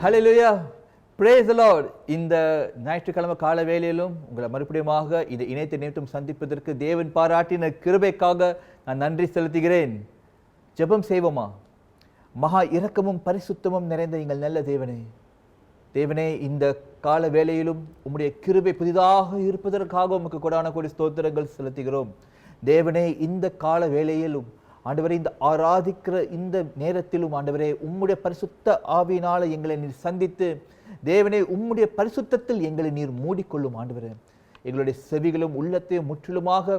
Hallelujah, praise the Lord. இந்த ஞாயிற்றுக்கிழமை கால வேளையிலும் உங்களை மறுபடியுமாக இந்த இணையத்தை நிமித்தம் சந்திப்பதற்கு தேவன் பாராட்டின கிருபைக்காக நான் நன்றி செலுத்துகிறேன். ஜெபம் செய்வோமா? மகா இரக்கமும் பரிசுத்தமும் நிறைந்த எங்கள் நல்ல தேவனே, தேவனே, இந்த கால வேளையிலும் உம்முடைய கிருபை புதிதாக இருப்பதற்காக உமக்கு கொடான கோடி ஸ்தோத்திரங்கள் செலுத்துகிறோம். தேவனே, இந்த கால வேளையிலும் ஆண்டவரே, இந்த ஆராதிக்கிற இந்த நேரத்திலும் ஆண்டவரே, உம்முடைய பரிசுத்த ஆவியினால எங்களை நீர் சந்தித்து தேவனே, உம்முடைய பரிசுத்தத்தில் எங்களை நீர் மூடிக்கொள்ளும். ஆண்டவரே, எங்களுடைய செவிகளும் உள்ளத்தையும் முற்றிலுமாக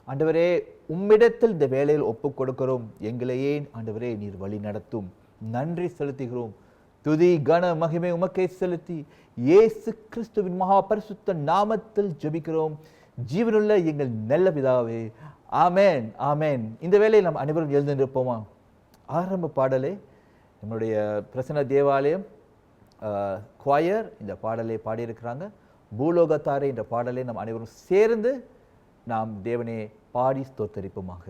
ஆண்டவரே உம்மிடத்தில் இந்த வேளையில் ஒப்புக் கொடுக்கிறோம். எங்களையே ஆண்டவரே நீர் வழி நடத்தும். நன்றி செலுத்துகிறோம். துதி கன மகிமை உமக்கே செலுத்தி இயேசு கிறிஸ்துவின் மகா பரிசுத்த நாமத்தில் ஜெபிக்கிறோம் ஜீவனுள்ள எங்கள் நல்ல பிதாவே, ஆமேன், ஆமேன். இந்த வேளையில் நாம் அனைவரும் எழுந்திருப்போமா? ஆரம்ப பாடலே நம்முடைய பிரசன்ன தேவாலயம் குவாயர் இந்த பாடலை பாடியிருக்கிறாங்க. பூலோகத்தாரே என்ற பாடலை நாம் அனைவரும் சேர்ந்து நாம் தேவனே பாடி ஸ்தோத்தரிப்போமாக.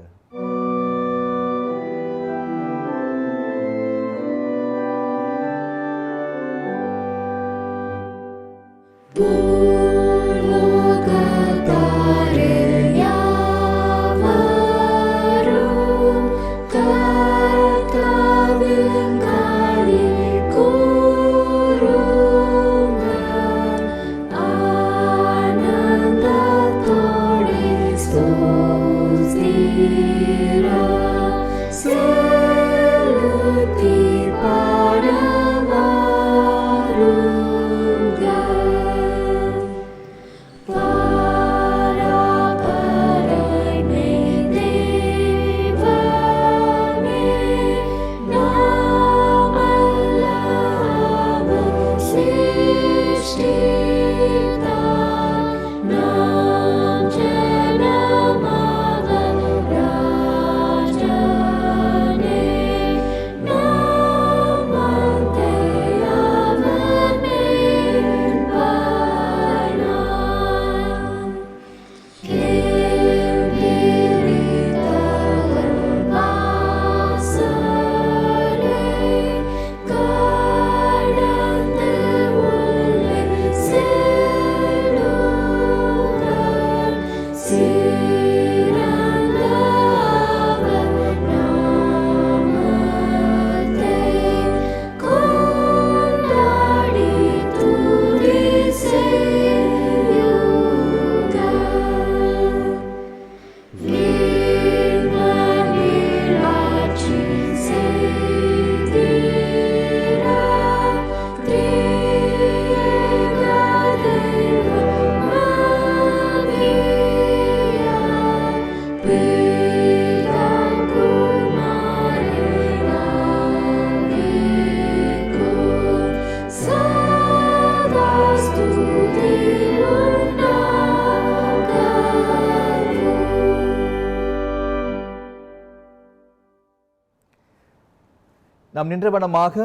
நாம் நின்றவனமாக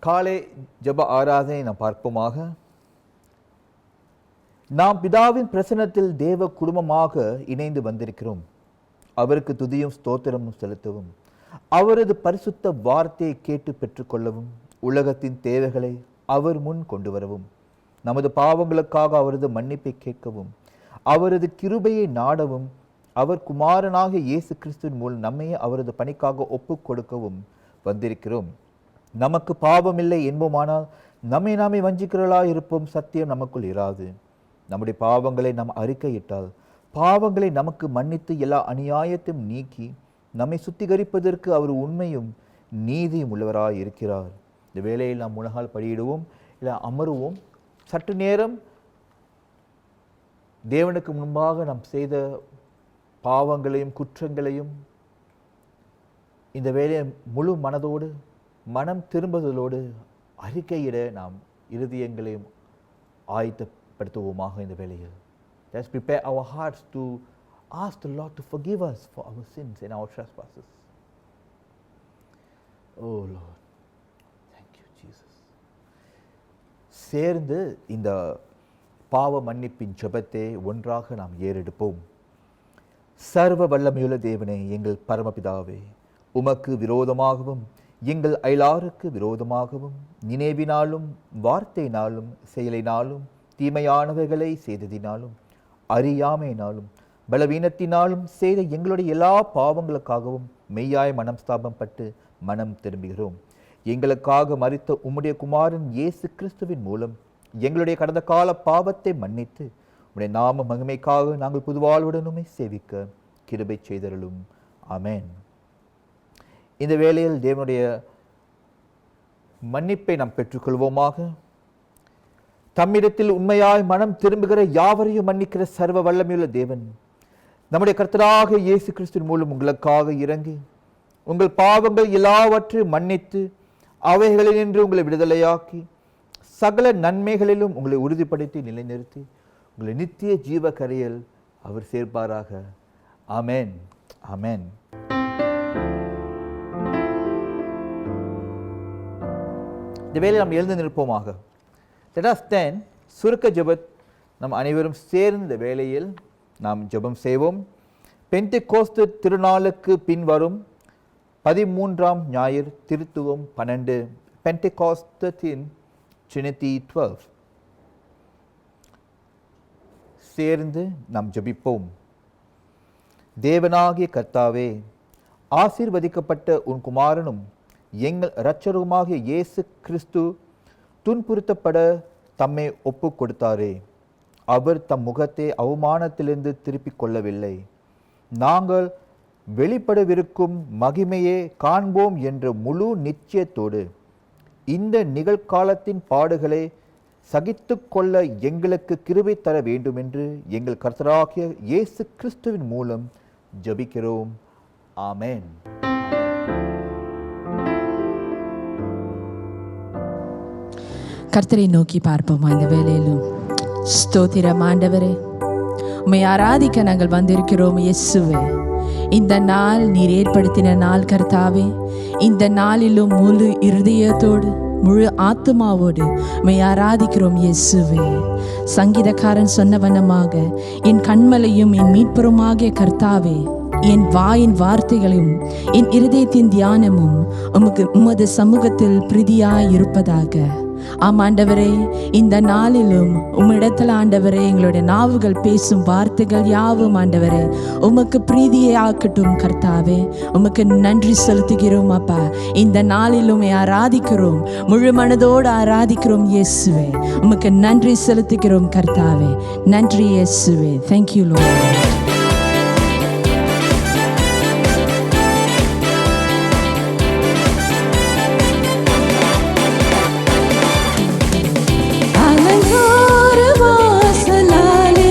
காலை ஜெப ஆராதனை நாம் பார்ப்போமாக. நாம் பிதாவின் பிரசன்னத்தில் தேவ குடும்பமாக இணைந்து வந்திருக்கிறோம். அவருக்கு துதியும் ஸ்தோத்திரமும் செலுத்தவும், அவரது பரிசுத்த வார்த்தையை கேட்டு பெற்றுக்கொள்ளவும், உலகத்தின் தேவைகளை அவர் முன் கொண்டு வரவும், நமது பாவங்களுக்காக அவரது மன்னிப்பை கேட்கவும், அவரது கிருபையை நாடவும், அவர் குமாரனாக இயேசு கிறிஸ்துவின் மூலம் நம்மையே அவரது பணிக்காக ஒப்பு கொடுக்கவும் வந்திருக்கிறோம். நமக்கு பாவம் இல்லை என்போமானால் நம்மை நாமே வஞ்சிக்கிறவர்களாக இருப்போம். சத்தியம் நமக்குள் இராது. நம்முடைய பாவங்களை நாம் அறிக்கையிட்டால் பாவங்களை நமக்கு மன்னித்து எல்லா அநியாயத்தையும் நீக்கி நம்மை சுத்திகரிப்பதற்கு அவர் உண்மையும் நீதியும் உள்ளவராய் இருக்கிறார். இந்த வேளையில் நாம் முழங்கால் படியிடுவோம், இல்லை அமருவோம். சற்று நேரம் தேவனுக்கு முன்பாக நாம் செய்த பாவங்களையும் குற்றங்களையும் இந்த வேலையை முழு மனதோடு மனம் திரும்புதலோடு அறிக்கையிட நாம் இருதயங்களையும் ஆயத்தப்படுத்துவோமாக. இந்த வேளையில் let's prepare our hearts to ask the Lord to forgive us for our sins and our trespasses. Oh Lord, thank you Jesus. சேர்ந்து இந்த பாவ மன்னிப்பின் ஜெபத்தை ஒன்றாக நாம் ஏறெடுப்போம். சர்வ வல்லமையுள்ள தேவனே, எங்கள் பரமபிதாவே, உமக்கு விரோதமாகவும் எங்கள் அயலாருக்கு விரோதமாகவும் நினைவினாலும் வார்த்தையினாலும் செயலினாலும் தீமையானவைகளை செய்ததினாலும் அறியாமையினாலும் பலவீனத்தினாலும் செய்த எங்களுடைய எல்லா பாவங்களுக்காகவும் மெய்யாய் மனஸ்தாபம் பட்டு மனம் திரும்புகிறோம். எங்களுக்காக மரித்த உம்முடைய குமாரன் இயேசு கிறிஸ்துவின் மூலம் எங்களுடைய கடந்த கால பாவத்தை மன்னித்து உம்முடைய நாம மகிமைக்காக நாங்கள் புதுவாழ்வுடனுமே சேவிக்க கிருபை செய்தருளும். ஆமென். இந்த வேளையில் தேவனுடைய மன்னிப்பை நாம் பெற்றுக்கொள்வோமாக. தம்மிடத்தில் உண்மையாய் மனம் திரும்புகிற யாவரையும் மன்னிக்கிற சர்வ வல்லமையுள்ள தேவன் நம்முடைய கர்த்தராக இயேசு கிறிஸ்துவின் மூலம் உங்களுக்காக இறங்கி உங்கள் பாவங்கள் எல்லாவற்றையும் மன்னித்து அவைகளினின்று உங்களை விடுதலையாக்கி சகல நன்மைகளிலும் உங்களை உறுதிப்படுத்தி நிலைநிறுத்தி உங்களை நித்திய ஜீவ கரையில் அவர் சேர்ப்பாராக. ஆமென். ஆமென். இந்த வேளையில் நாம் எழுந்து நிற்போமாக. Let us stand. சுருக்க ஜெபத் நம் அனைவரும் சேர்ந்த வேளையில் நாம் ஜெபம் செய்வோம். பெந்தெகோஸ்து திருநாளுக்கு பின்வரும் 13ஆம் ஞாயிறு திருத்துவம் 12. பெந்தெகோஸ்தின் Trinity 12. சேர்ந்து நாம் ஜெபிப்போம். தேவனாகிய கர்த்தாவே, ஆசீர்வதிக்கப்பட்ட உன் குமாரனும் எங்கள் இரட்சகருமாகிய இயேசு கிறிஸ்து துன்புறுத்தப்பட தம்மை ஒப்பு கொடுத்தாரே. அவர் தம் முகத்தை அவமானத்திலிருந்து திருப்பிக் கொள்ளவில்லை. நாங்கள் வெளிப்படவிருக்கும் மகிமையை காண்போம் என்ற முழு நிச்சயத்தோடு இந்த நிகழ்காலத்தின் பாடுகளை சகித்து கொள்ள எங்களுக்கு கிருபை தர வேண்டும் என்று எங்கள் கர்த்தராகிய இயேசு கிறிஸ்துவின் மூலம் ஜெபிக்கிறோம். ஆமென். கர்த்தரை நோக்கி பார்ப்போமா இந்த வேளையிலும். ஸ்தோத்திரம் ஆண்டவரே, உம்மை ஆராதிக்க நாங்கள் வந்திருக்கிறோம். இயேசுவே, இந்த நாள் நீர் ஏற்படுத்தின நாள் கர்த்தாவே. இந்த நாளிலும் முழு இருதயத்தோடு முழு ஆத்துமாவோடு உம்மை ஆராதிக்கிறோம் இயேசுவே. சங்கீதக்காரன் சொன்னவனமாக என் கண்மலையும் என் மீட்பருமாகிய கர்த்தாவே, என் வாயின் வார்த்தைகளும் என் இருதயத்தின் தியானமும் உமது சமூகத்தில் பிரீதியாய் இருப்பதாக. ஆண்டவரே, இந்த நாளிலும் உம்மிடத்தில் ஆண்டவரே எங்களுடைய நாவுகள் பேசும் வார்த்தைகள் யாவும் ஆண்டவரே உமக்கு பிரீதியை ஆக்கட்டும் கர்த்தாவே. உமக்கு நன்றி செலுத்துகிறோம் அப்பா. இந்த நாளிலும் ஆராதிக்கிறோம், முழு மனதோடு ஆராதிக்கிறோம் இயேசுவே. உமக்கு நன்றி செலுத்துகிறோம் கர்த்தாவே. நன்றி இயேசுவே. Thank you Lord. அலங்கார வாசலாலே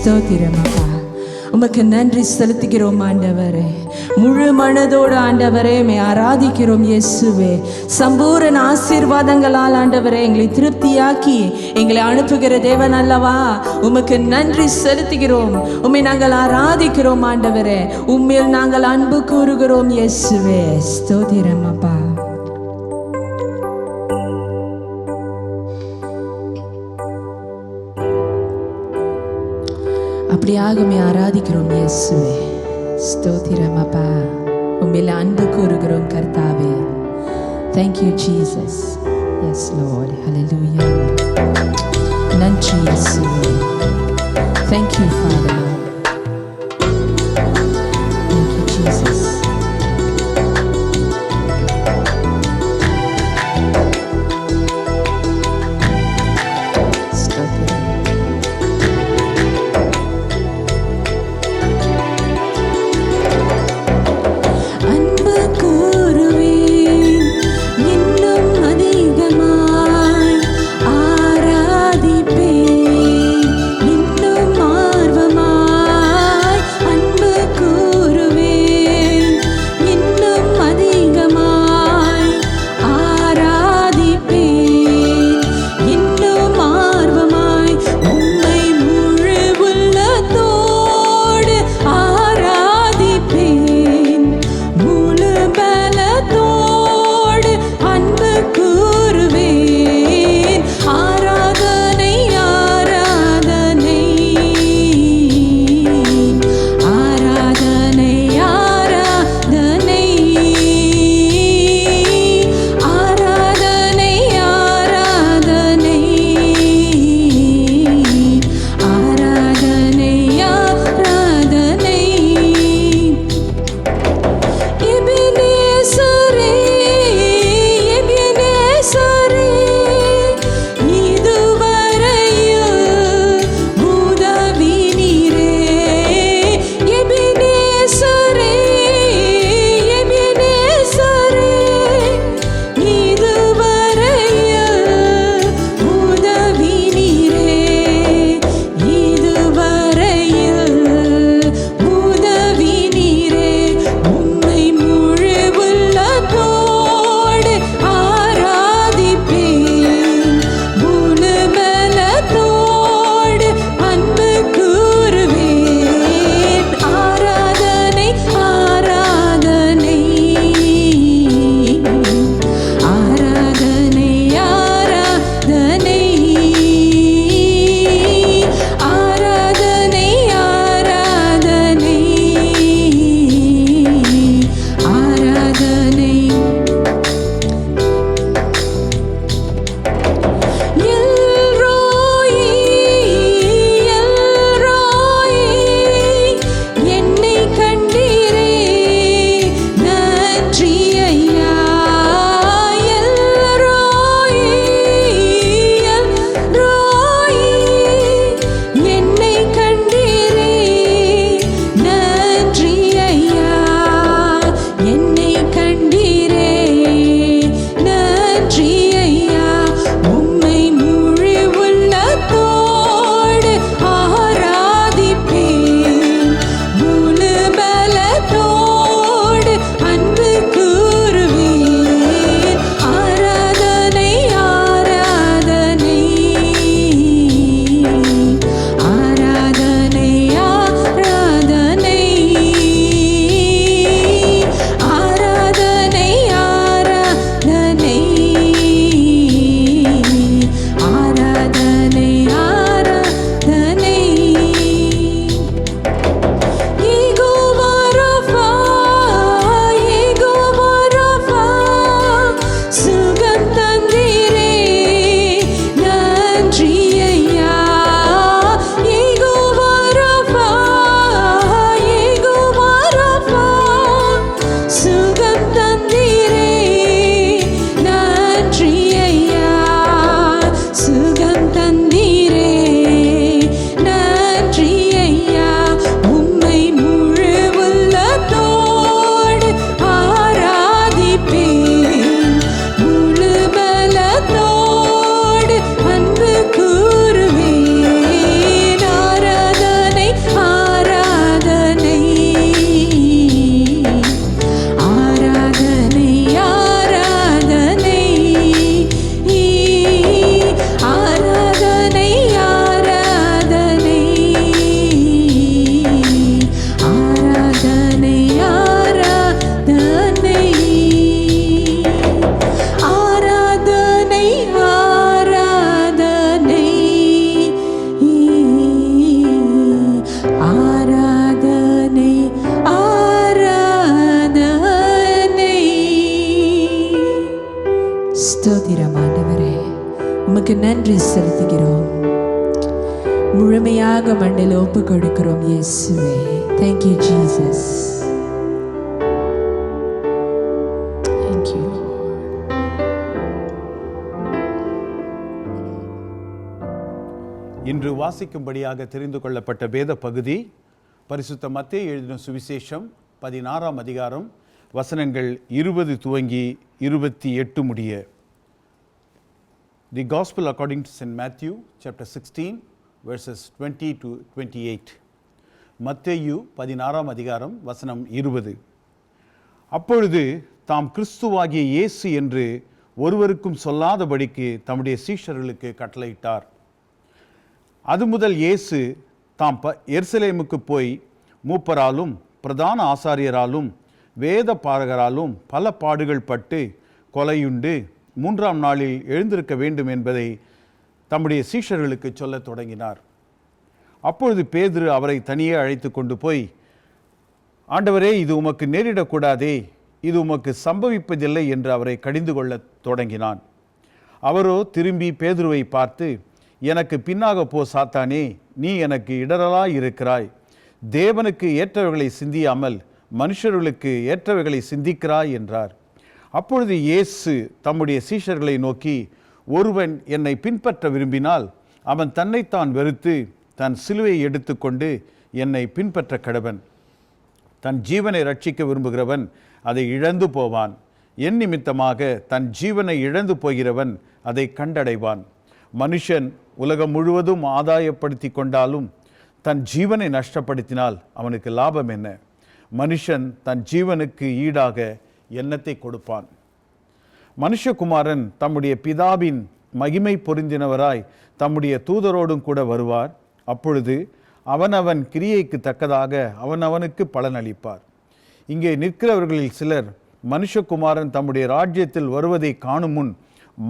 ஸ்தோத்திரம் அப்பா. உமக்கு நன்றி செலுத்துகிறோம் ஆண்டவரே. முழு மனதோடு ஆண்டவரே மே ஆராதிக்கிறோம் இயேசுவே. சம்பூரண ஆசீர்வாதங்களால் ஆண்டவரே எங்களை திருப்தியாக்கி எங்களை அனுப்புகிற தேவன் அல்லவா. உமக்கு நன்றி செலுத்துகிறோம். உம்மை நாங்கள் ஆராதிக்கிறோம் ஆண்டவரே. உம்மில் நாங்கள் அன்பு கூறுகிறோம் இயேசுவே. ஸ்தோத்திரம் அப்பா. அப்படியாகவே ஆராதிக்கிறோம் இயேசுவே. ஸ்தோத்திரம் அப்பா. உம்மில் அன்பு கூறுகிறோம் கர்த்தாவே. Thank you Jesus. Yes Lord. Hallelujah. நன்றி இயேசுவே. Thank you Father. Thank you Jesus. ஆராதிப்பேன் இன்னும் ஆர்வமா உமக்கு நன்றி செலுத்துகிறோம். முழுமையாக மண்ணில் ஒப்பு கொடுக்கிறோம் இயேசுவே. Thank you Jesus. Thank you Lord. இன்று வாசிக்கும்படியாக தெரிந்து கொள்ளப்பட்ட வேத பகுதி பரிசுத்த மத்தேயு எழுதின சுவிசேஷம் 16ஆம் அதிகாரம் வசனங்கள் 20 துவங்கி 28 முடிய. The Gospel according to St. Matthew chapter 16 verses 20 to 28. மத்தேயு 16ஆம் அதிகாரம் வசனம் 20. அப்பொழுது தாம் கிறிஸ்துவாகிய இயேசு என்று ஒருவருக்கும் சொல்லாதபடிக்கு தம்முடைய சீஷர்களுக்கு கட்டளையிட்டார். அது முதல் இயேசு தாம் எருசலேமுக்கு போய் மூப்பராலும் பிரதான ஆசாரியராலும் வேத பாரகராலும் பல பாடுகள் பட்டு கொலையுண்டு 3ஆம் நாளில் எழுந்திருக்க வேண்டும் என்பதை தம்முடைய சீஷர்களுக்கு சொல்லத் தொடங்கினார். அப்பொழுது பேதுரு அவரை தனியே அழைத்து கொண்டு போய், ஆண்டவரே, இது உமக்கு நேரிடக்கூடாதே, இது உமக்கு சம்பவிப்பதில்லை என்று அவரை கடிந்து கொள்ளத் தொடங்கினான். அவரோ திரும்பி பேதுருவை பார்த்து, எனக்கு பின்னாக போ சாத்தானே, நீ எனக்கு இடரலாய் இருக்கிறாய். தேவனுக்கு ஏற்றவைகளை சிந்தியாமல் மனுஷர்களுக்கு ஏற்றவைகளை சிந்திக்கிறாய் என்றார். அப்பொழுது இயேசு தம்முடைய சீஷர்களை நோக்கி, ஒருவன் என்னை பின்பற்ற விரும்பினால் அவன் தன்னைத்தான் வெறுத்து தன் சிலுவையை எடுத்துக்கொண்டு என்னை பின்பற்ற கடவன். தன் ஜீவனை ரட்சிக்க விரும்புகிறவன் அதை இழந்து போவான். என் நிமித்தமாக தன் ஜீவனை இழந்து போகிறவன் அதை கண்டடைவான். மனுஷன் உலகம் முழுவதும் ஆதாயப்படுத்தி கொண்டாலும் தன் ஜீவனை நஷ்டப்படுத்தினால் அவனுக்கு லாபம் என்ன? மனுஷன் தன் ஜீவனுக்கு ஈடாக என்னத்தை கொடுப்பான்? மனுஷகுமாரன் தம்முடைய பிதாவின் மகிமை பொருந்தினவராய் தம்முடைய தூதரோடும் கூட வருவார். அப்பொழுது அவனவன் கிரியைக்கு தக்கதாக அவனவனுக்கு பலன் அளிப்பார். இங்கே நிற்கிறவர்களில் சிலர் மனுஷகுமாரன் தம்முடைய ராஜ்யத்தில் வருவதை காணும் முன்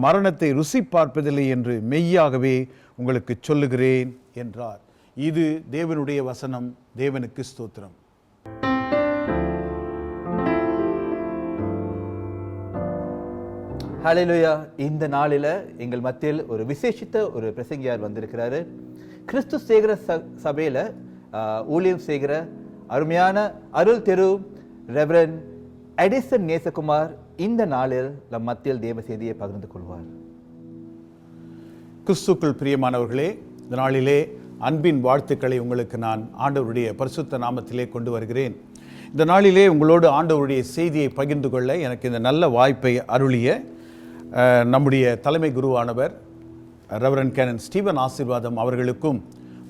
மரணத்தை ருசி பார்ப்பதில்லை என்று மெய்யாகவே உங்களுக்கு சொல்லுகிறேன் என்றார். இது தேவனுடைய வசனம். தேவனுக்கு ஸ்தோத்திரம். ஹல்லேலூயா. இந்த நாளில் எங்கள் மத்தியில் ஒரு விசேஷித்த ஒரு பிரசங்கியார் வந்திருக்கிறாரு. கிறிஸ்து சேகர சபையில் ஊழியம் செய்கிற அருமையான அருள் தெரு ரெவரன் எடிசன் நேசகுமார் இந்த நாளில் நம் மத்தியில் தேவ செய்தியை பகிர்ந்து கொள்வார். கிறிஸ்துக்குள் பிரியமானவர்களே, இந்த நாளிலே அன்பின் வாழ்த்துக்களை உங்களுக்கு நான் ஆண்டவருடைய பரிசுத்த நாமத்திலே கொண்டு வருகிறேன். இந்த நாளிலே உங்களோடு ஆண்டவருடைய செய்தியை பகிர்ந்து கொள்ள எனக்கு இந்த நல்ல வாய்ப்பை அருளிய நம்முடைய தலைமை குருவானவர் ரெவரன் கேனன் ஸ்டீவன் ஆசீர்வாதம் அவர்களுக்கும்,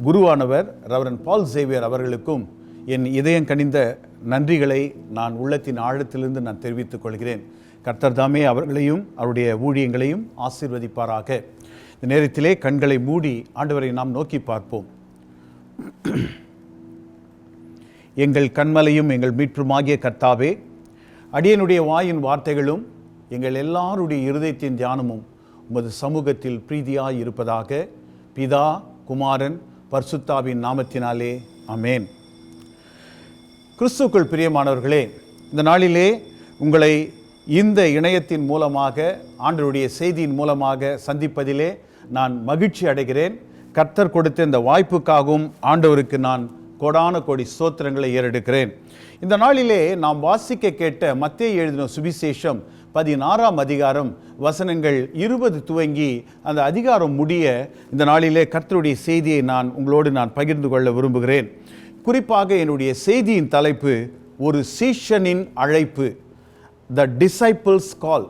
குருவானவர் ரெவரன் பால் சேவியர் அவர்களுக்கும் என் இதயம் கனிந்த நன்றிகளை நான் உள்ளத்தின் ஆழத்திலிருந்து நான் தெரிவித்துக் கொள்கிறேன். கர்த்தர் தாமே அவர்களையும் அவருடைய ஊழியங்களையும் ஆசீர்வதிப்பாராக. இந்த நேரத்திலே கண்களை மூடி ஆண்டவரை நாம் நோக்கி பார்ப்போம். எங்கள் கண்மலையும் எங்கள் மீட்புமாகிய கர்த்தாவே, அடியனுடைய வாயின் வார்த்தைகளும் எங்கள் எல்லாருடைய இருதயத்தின் தியானமும் உமது சமூகத்தில் பிரீதியாய் இருப்பதாக. பிதா, குமாரன், பரிசுத்தாவின் நாமத்தினாலே ஆமென். கிறிஸ்துக்குள் பிரியமானவர்களே, இந்த நாளிலே உங்களை இந்த இணையத்தின் மூலமாக ஆண்டவருடைய செய்தியின் மூலமாக சந்திப்பதிலே நான் மகிழ்ச்சி அடைகிறேன். கர்த்தர் கொடுத்த இந்த வாய்ப்புக்காகவும் ஆண்டவருக்கு நான் கோடான கோடி ஸ்தோத்திரங்களை ஏறெடுக்கிறேன். இந்த நாளிலே நாம் வாசிக்க கேட்ட மத்தேயு எழுதின சுவிசேஷம் 16ஆம் அதிகாரம் வசனங்கள் 20 துவங்கி அந்த அதிகாரம் முடிய இந்த நாளிலே கர்த்தருடைய செய்தியை உங்களோடு நான் பகிர்ந்து கொள்ள விரும்புகிறேன். குறிப்பாக என்னுடைய செய்தியின் தலைப்பு ஒரு சீஷனின் அழைப்பு, த டிசைபிள்ஸ் கால்.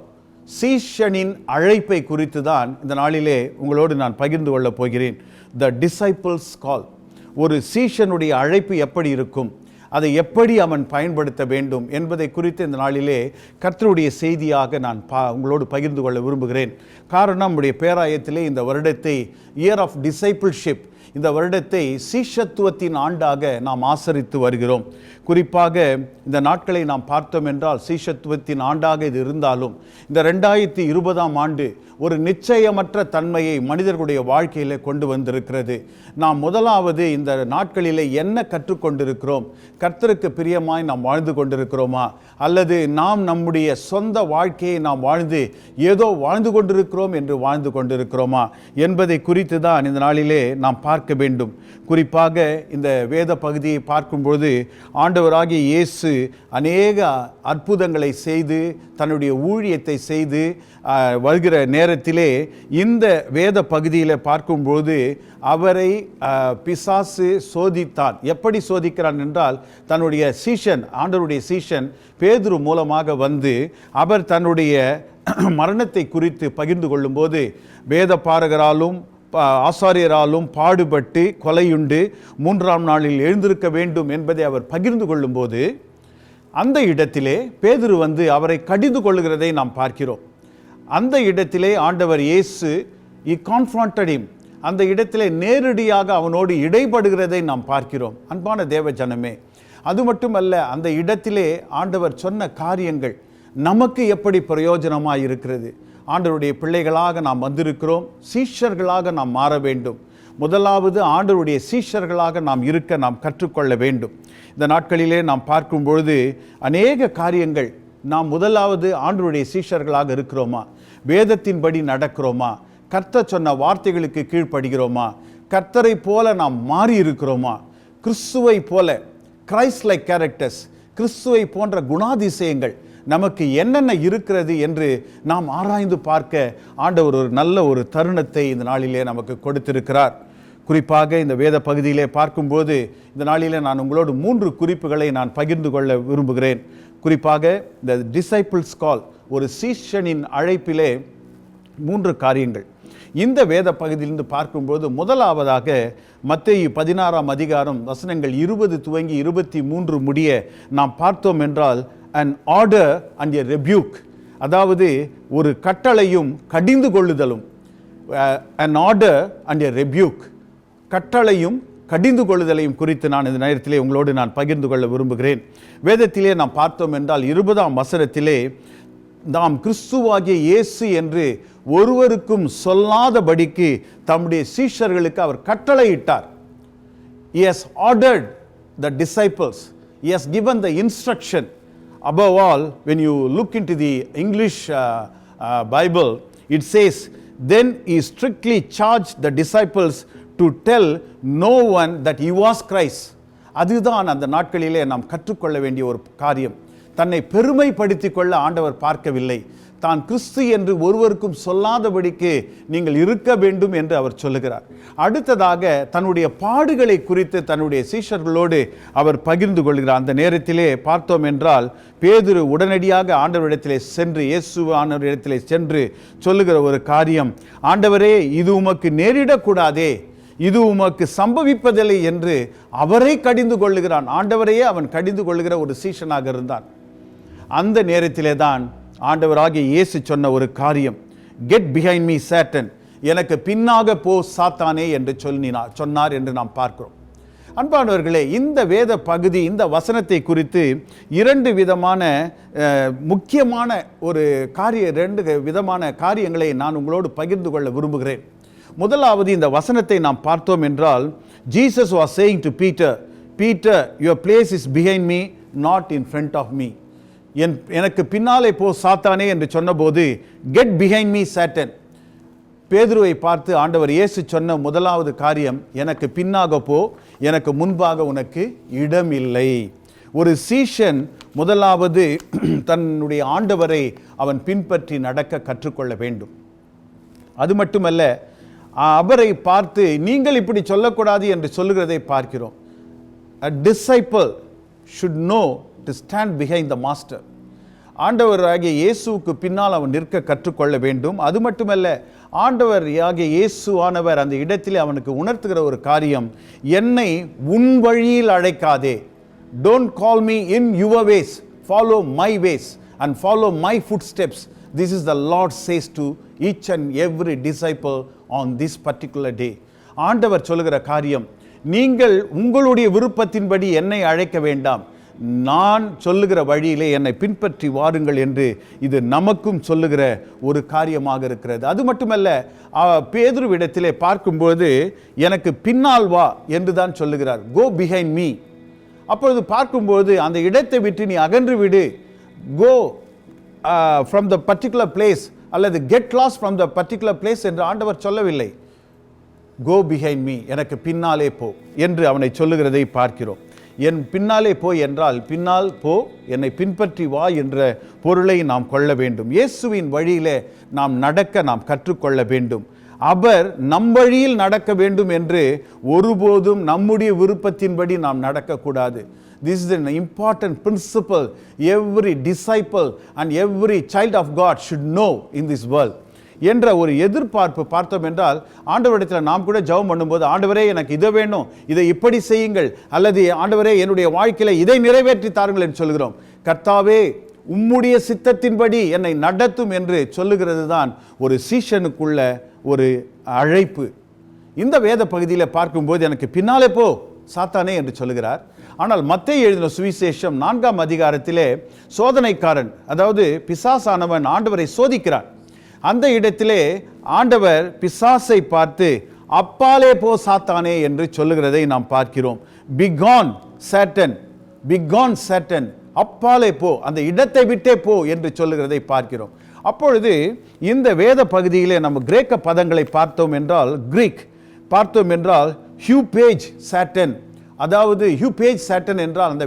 சீஷனின் அழைப்பை குறித்து தான் இந்த நாளிலே உங்களோடு நான் பகிர்ந்து கொள்ளப் போகிறேன். த டிசைபிள்ஸ் கால். ஒரு சீஷனுடைய அழைப்பு எப்படி இருக்கும், அதை எப்படி அவன் பயன்படுத்த வேண்டும் என்பதை குறித்து இந்த நாளிலே கர்த்தருடைய செய்தியாக நான் உங்களோடு பகிர்ந்து கொள்ள விரும்புகிறேன். காரணம், நம்முடைய பேராயத்திலே இந்த வருடத்தை இயர் ஆஃப் டிசைபிள்ஷிப் இந்த வருடத்தை சீஷத்துவத்தின் ஆண்டாக நாம் ஆசரித்து வருகிறோம். குறிப்பாக இந்த நாட்களை நாம் பார்த்தோம் என்றால் சீஷத்துவத்தின் ஆண்டாக இது இருந்தாலும் இந்த 2020ஆம் ஆண்டு ஒரு நிச்சயமற்ற தன்மையை மனிதர்களுடைய வாழ்க்கையில் கொண்டு வந்திருக்கிறது. நாம் முதலாவது இந்த நாட்களிலே என்ன கற்றுக்கொண்டிருக்கிறோம்? கர்த்தருக்கு பிரியமாய் நாம் வாழ்ந்து கொண்டிருக்கிறோமா, அல்லது நாம் நம்முடைய சொந்த வாழ்க்கையை நாம் வாழ்ந்து ஏதோ வாழ்ந்து கொண்டிருக்கிறோம் என்று வாழ்ந்து கொண்டிருக்கிறோமா என்பதை குறித்து தான் இந்த நாளிலே நாம் பார்க்க வேண்டும். குறிப்பாக இந்த வேத பகுதியை பார்க்கும்போது ஆண்டவராகிய இயேசு அநேக அற்புதங்களை செய்து தன்னுடைய ஊழியத்தை செய்து வருகிற நேரத்திலே இந்த வேத பகுதியில் பார்க்கும்போது அவரை பிசாசு சோதித்தான். எப்படி சோதிக்கிறான் என்றால், தன்னுடைய சீஷன், ஆண்டவருடைய சீஷன் பேதுரு மூலமாக வந்து அவர் தன்னுடைய மரணத்தை குறித்து பகிர்ந்து கொள்ளும்போது வேத பாரகராலும் ஆசாரியராலும் பாடுபட்டு கொலையுண்டு 3ஆம் நாளில் எழுந்திருக்க வேண்டும் என்பதை அவர் பகிர்ந்து கொள்ளும்போது அந்த இடத்திலே பேதுரு வந்து அவரை கடிந்து கொள்ளுகிறதை நாம் பார்க்கிறோம். அந்த இடத்திலே ஆண்டவர் இயேசு confronted him. அந்த இடத்திலே நேரடியாக அவனோடு இடைப்படுகிறதை நாம் பார்க்கிறோம். அன்பான தேவ ஜனமே, அது மட்டுமல்ல, அந்த இடத்திலே ஆண்டவர் சொன்ன காரியங்கள் நமக்கு எப்படி பிரயோஜனமாக இருக்கிறது? ஆண்டவருடைய பிள்ளைகளாக நாம் வந்திருக்கிறோம், சீஷர்களாக நாம் மாற வேண்டும். முதலாவது ஆண்டவருடைய சீஷர்களாக நாம் இருக்க நாம் கற்றுக்கொள்ள வேண்டும். இந்த நாட்களிலே நாம் பார்க்கும் பொழுது அநேக காரியங்கள், நாம் முதலாவது ஆண்டவருடைய சீஷர்களாக இருக்கிறோமா, வேதத்தின்படி நடக்கிறோமா, கர்த்தர் சொன்ன வார்த்தைகளுக்கு கீழ்ப்படுகிறோமா, கர்த்தரை போல நாம் மாறி இருக்கிறோமா, கிறிஸ்துவை போல கிரைஸ்ட் லைக் கேரக்டர்ஸ், கிறிஸ்துவை போன்ற குணாதிசயங்கள் நமக்கு என்னென்ன இருக்கிறது என்று நாம் ஆராய்ந்து பார்க்க ஆண்டவர் ஒரு நல்ல ஒரு தருணத்தை இந்த நாளிலே நமக்கு கொடுத்திருக்கிறார். குறிப்பாக இந்த வேத பகுதியிலே பார்க்கும்போது இந்த நாளிலே நான் உங்களோடு 3 குறிப்புகளை நான் பகிர்ந்து கொள்ள விரும்புகிறேன். குறிப்பாக இந்த டிசைபிள்ஸ் கால், ஒரு சீஷனின் அழைப்பிலே 3 காரியங்கள் இந்த வேத பகுதியிலிருந்து பார்க்கும்போது, முதலாவதாக மத்தேயு 16ஆம் அதிகாரம் வசனங்கள் 20 துவங்கி 23 முடிய நாம் பார்த்தோம் என்றால், an order and a rebuke, அதாவது ஒரு கட்டளையும் கடிந்து கொள்ளுதலும். an order and a rebuke, கட்டளையும் கடிந்து கொள்ளுதலையும் குறித்து நான் இந்த நேரத்திலே உங்களோடு நான் பகிர்ந்து கொள்ள விரும்புகிறேன். வேதத்திலே நாம் பார்த்தோம் என்றால் 20ஆம் வசனத்திலே நாம் கிறிஸ்துவாகிய இயேசு என்று ஒருவருக்கும் சொல்லாதபடிக்கு தம்முடைய சீஷர்களுக்கு அவர் கட்டளையிட்டார். He has ordered the disciples, he has given the instruction. Above all, when you look into the English Bible, it says, then he strictly charged the disciples to tell no one that he was Christ. அதுதான் அந்த நாட்களிலே நாம் கற்றுக்கொள்ள வேண்டிய ஒரு காரியம். தன்னை பெருமைப்படுத்திக் கொள்ள ஆண்டவர் பார்க்கவில்லை. தான் கிறிஸ்து என்று ஒருவருக்கும் சொல்லாதபடிக்கு நீங்கள் இருக்க வேண்டும் என்று அவர் சொல்லுகிறார். அடுத்ததாக தன்னுடைய பாடுகளை குறித்து தன்னுடைய சீஷர்களோடு அவர் பகிர்ந்து கொள்கிறார். அந்த நேரத்திலே பார்த்தோம் என்றால் பேதுரு உடனடியாக ஆண்டவரிடத்திலே சென்று, இயேசு ஆண்டவரிடத்திலே சென்று சொல்லுகிற ஒரு காரியம், ஆண்டவரே, இது உமக்கு நேரிடக்கூடாதே, இது உமக்கு சம்பவிப்பதில்லை என்று அவரை கடிந்து கொள்ளுகிறான். ஆண்டவரையே அவன் கடிந்து கொள்ளுகிற ஒரு சீஷனாக இருந்தான். அந்த நேரத்திலே தான் ஆண்டவராகிய இயேசு சொன்ன ஒரு காரியம், கெட் பிஹைண்ட் மீ சாட்டன், எனக்கு பின்னாக போ சாத்தானே என்று சொன்னார் என்று நாம் பார்க்கிறோம். அன்பானவர்களே, இந்த வேத பகுதி, இந்த வசனத்தை குறித்து 2 விதமான முக்கியமான ஒரு 2 விதமான காரியங்களை நான் உங்களோடு பகிர்ந்து கொள்ள விரும்புகிறேன். முதலாவது, இந்த வசனத்தை நாம் பார்த்தோம் என்றால், Jesus was saying to Peter, Peter, your place is behind me, not in front of me. எனக்கு பின்னாலே போ சாத்தானே என்று சொன்னபோது, get behind me Satan. பேதுருவை பார்த்து ஆண்டவர் இயேசு சொன்ன முதலாவது காரியம், எனக்கு பின்னாக போ, எனக்கு முன்பாக உனக்கு இடம் இல்லை. ஒரு சீஷன் முதலாவது தன்னுடைய ஆண்டவரை அவன் பின்பற்றி நடக்க கற்றுக்கொள்ள வேண்டும். அது மட்டுமல்ல, அவரை பார்த்து நீங்கள் இப்படி சொல்லக்கூடாது என்று சொல்லுகிறதை பார்க்கிறோம். A disciple should know to stand behind the master. ஆண்டவராகிய இயேசுவுக்கு பின்னால் அவன் நிற்க கற்றுக்கொள்ள வேண்டும். அது மட்டுமல்ல, ஆண்டவர் ஆகிய இயேசுவானவர் அந்த இடத்திலே அவனுக்கு உணர்த்துகிற ஒரு காரியம், என்னை உன் வழியில் அழைக்காதே. Don't call me in your ways, follow my ways and follow my footsteps. This is the Lord says to each and every disciple on this particular day. ஆண்டவர் சொல்லுகிற காரியம், நீங்கள் உங்களுடைய விருப்பத்தின்படி என்னை அழைக்க வேண்டாம், நான் சொல்லுகிற வழியிலே என்னை பின்பற்றி வாருங்கள் என்று இது நமக்கும் சொல்லுகிற ஒரு காரியமாக இருக்கிறது. அது மட்டுமல்ல, பேதுருவிடத்திலே பார்க்கும்போது எனக்கு பின்னால் வா என்று தான் சொல்லுகிறார். Go behind me. அப்பொழுது பார்க்கும்போது அந்த இடத்தை விட்டு நீ அகன்று விடு, go from the particular place அல்லது get lost from the particular place என்று ஆண்டவர் சொல்லவில்லை. கோ பிஹைண்ட் மீ, எனக்கு பின்னாலே போ என்று அவனை சொல்லுகிறதை பார்க்கிறோம். என் பின்னாலே போ என்றால் பின்னால் போ, என்னை பின்பற்றி வா என்ற பொருளை நாம் கொள்ள வேண்டும். இயேசுவின் வழியிலே நாம் நடக்க நாம் கற்றுக்கொள்ள வேண்டும். அவர் நம் வழியில் நடக்க வேண்டும் என்று ஒருபோதும் நம்முடைய விருப்பத்தின்படி நாம் நடக்கக்கூடாது. This is an important principle every disciple and every child of God should know in this world என்ற ஒரு எதிர்பார்ப்பு பார்த்தோம் என்றால், ஆண்டவரிடத்தில் நாம் கூட ஜெபம் பண்ணும்போது, ஆண்டவரே எனக்கு இதை வேணும், இதை இப்படி செய்யுங்கள், அல்லது ஆண்டவரே என்னுடைய வாழ்க்கையில் இதை நிறைவேற்றி தாருங்கள் என்று சொல்கிறோம். கர்த்தாவே உம்முடைய சித்தத்தின்படி என்னை நடத்தும் என்று சொல்லுகிறது தான் ஒரு சீஷனுக்குள்ள ஒரு அழைப்பு. இந்த வேத பகுதியில் பார்க்கும்போது எனக்கு பின்னாலே போ சாத்தானே என்று சொல்லுகிறார். ஆனால் மத்தேயு எழுதின சுவிசேஷம் 4ஆம் அதிகாரத்திலே சோதனைக்காரன், அதாவது பிசாசானவன் ஆண்டவரை சோதிக்கிறான். அந்த இடத்திலே ஆண்டவர் பிசாசை பார்த்து அப்பாலே போ சாத்தானே என்று சொல்லுகிறதை நாம் பார்க்கிறோம். பிகான் சாட்டன், பிகான் சாட்டன், அப்பாலே போ, அந்த இடத்தை விட்டே போ என்று சொல்லுகிறதை பார்க்கிறோம். அப்பொழுது இந்த வேத பகுதியிலே நம்ம கிரேக்க பதங்களை பார்த்தோம் என்றால், கிரீக் பார்த்தோம் என்றால் ஹியூபேஜ் சாட்டன், அதாவது ஹியூபேஜ் சாட்டன் என்றால் அந்த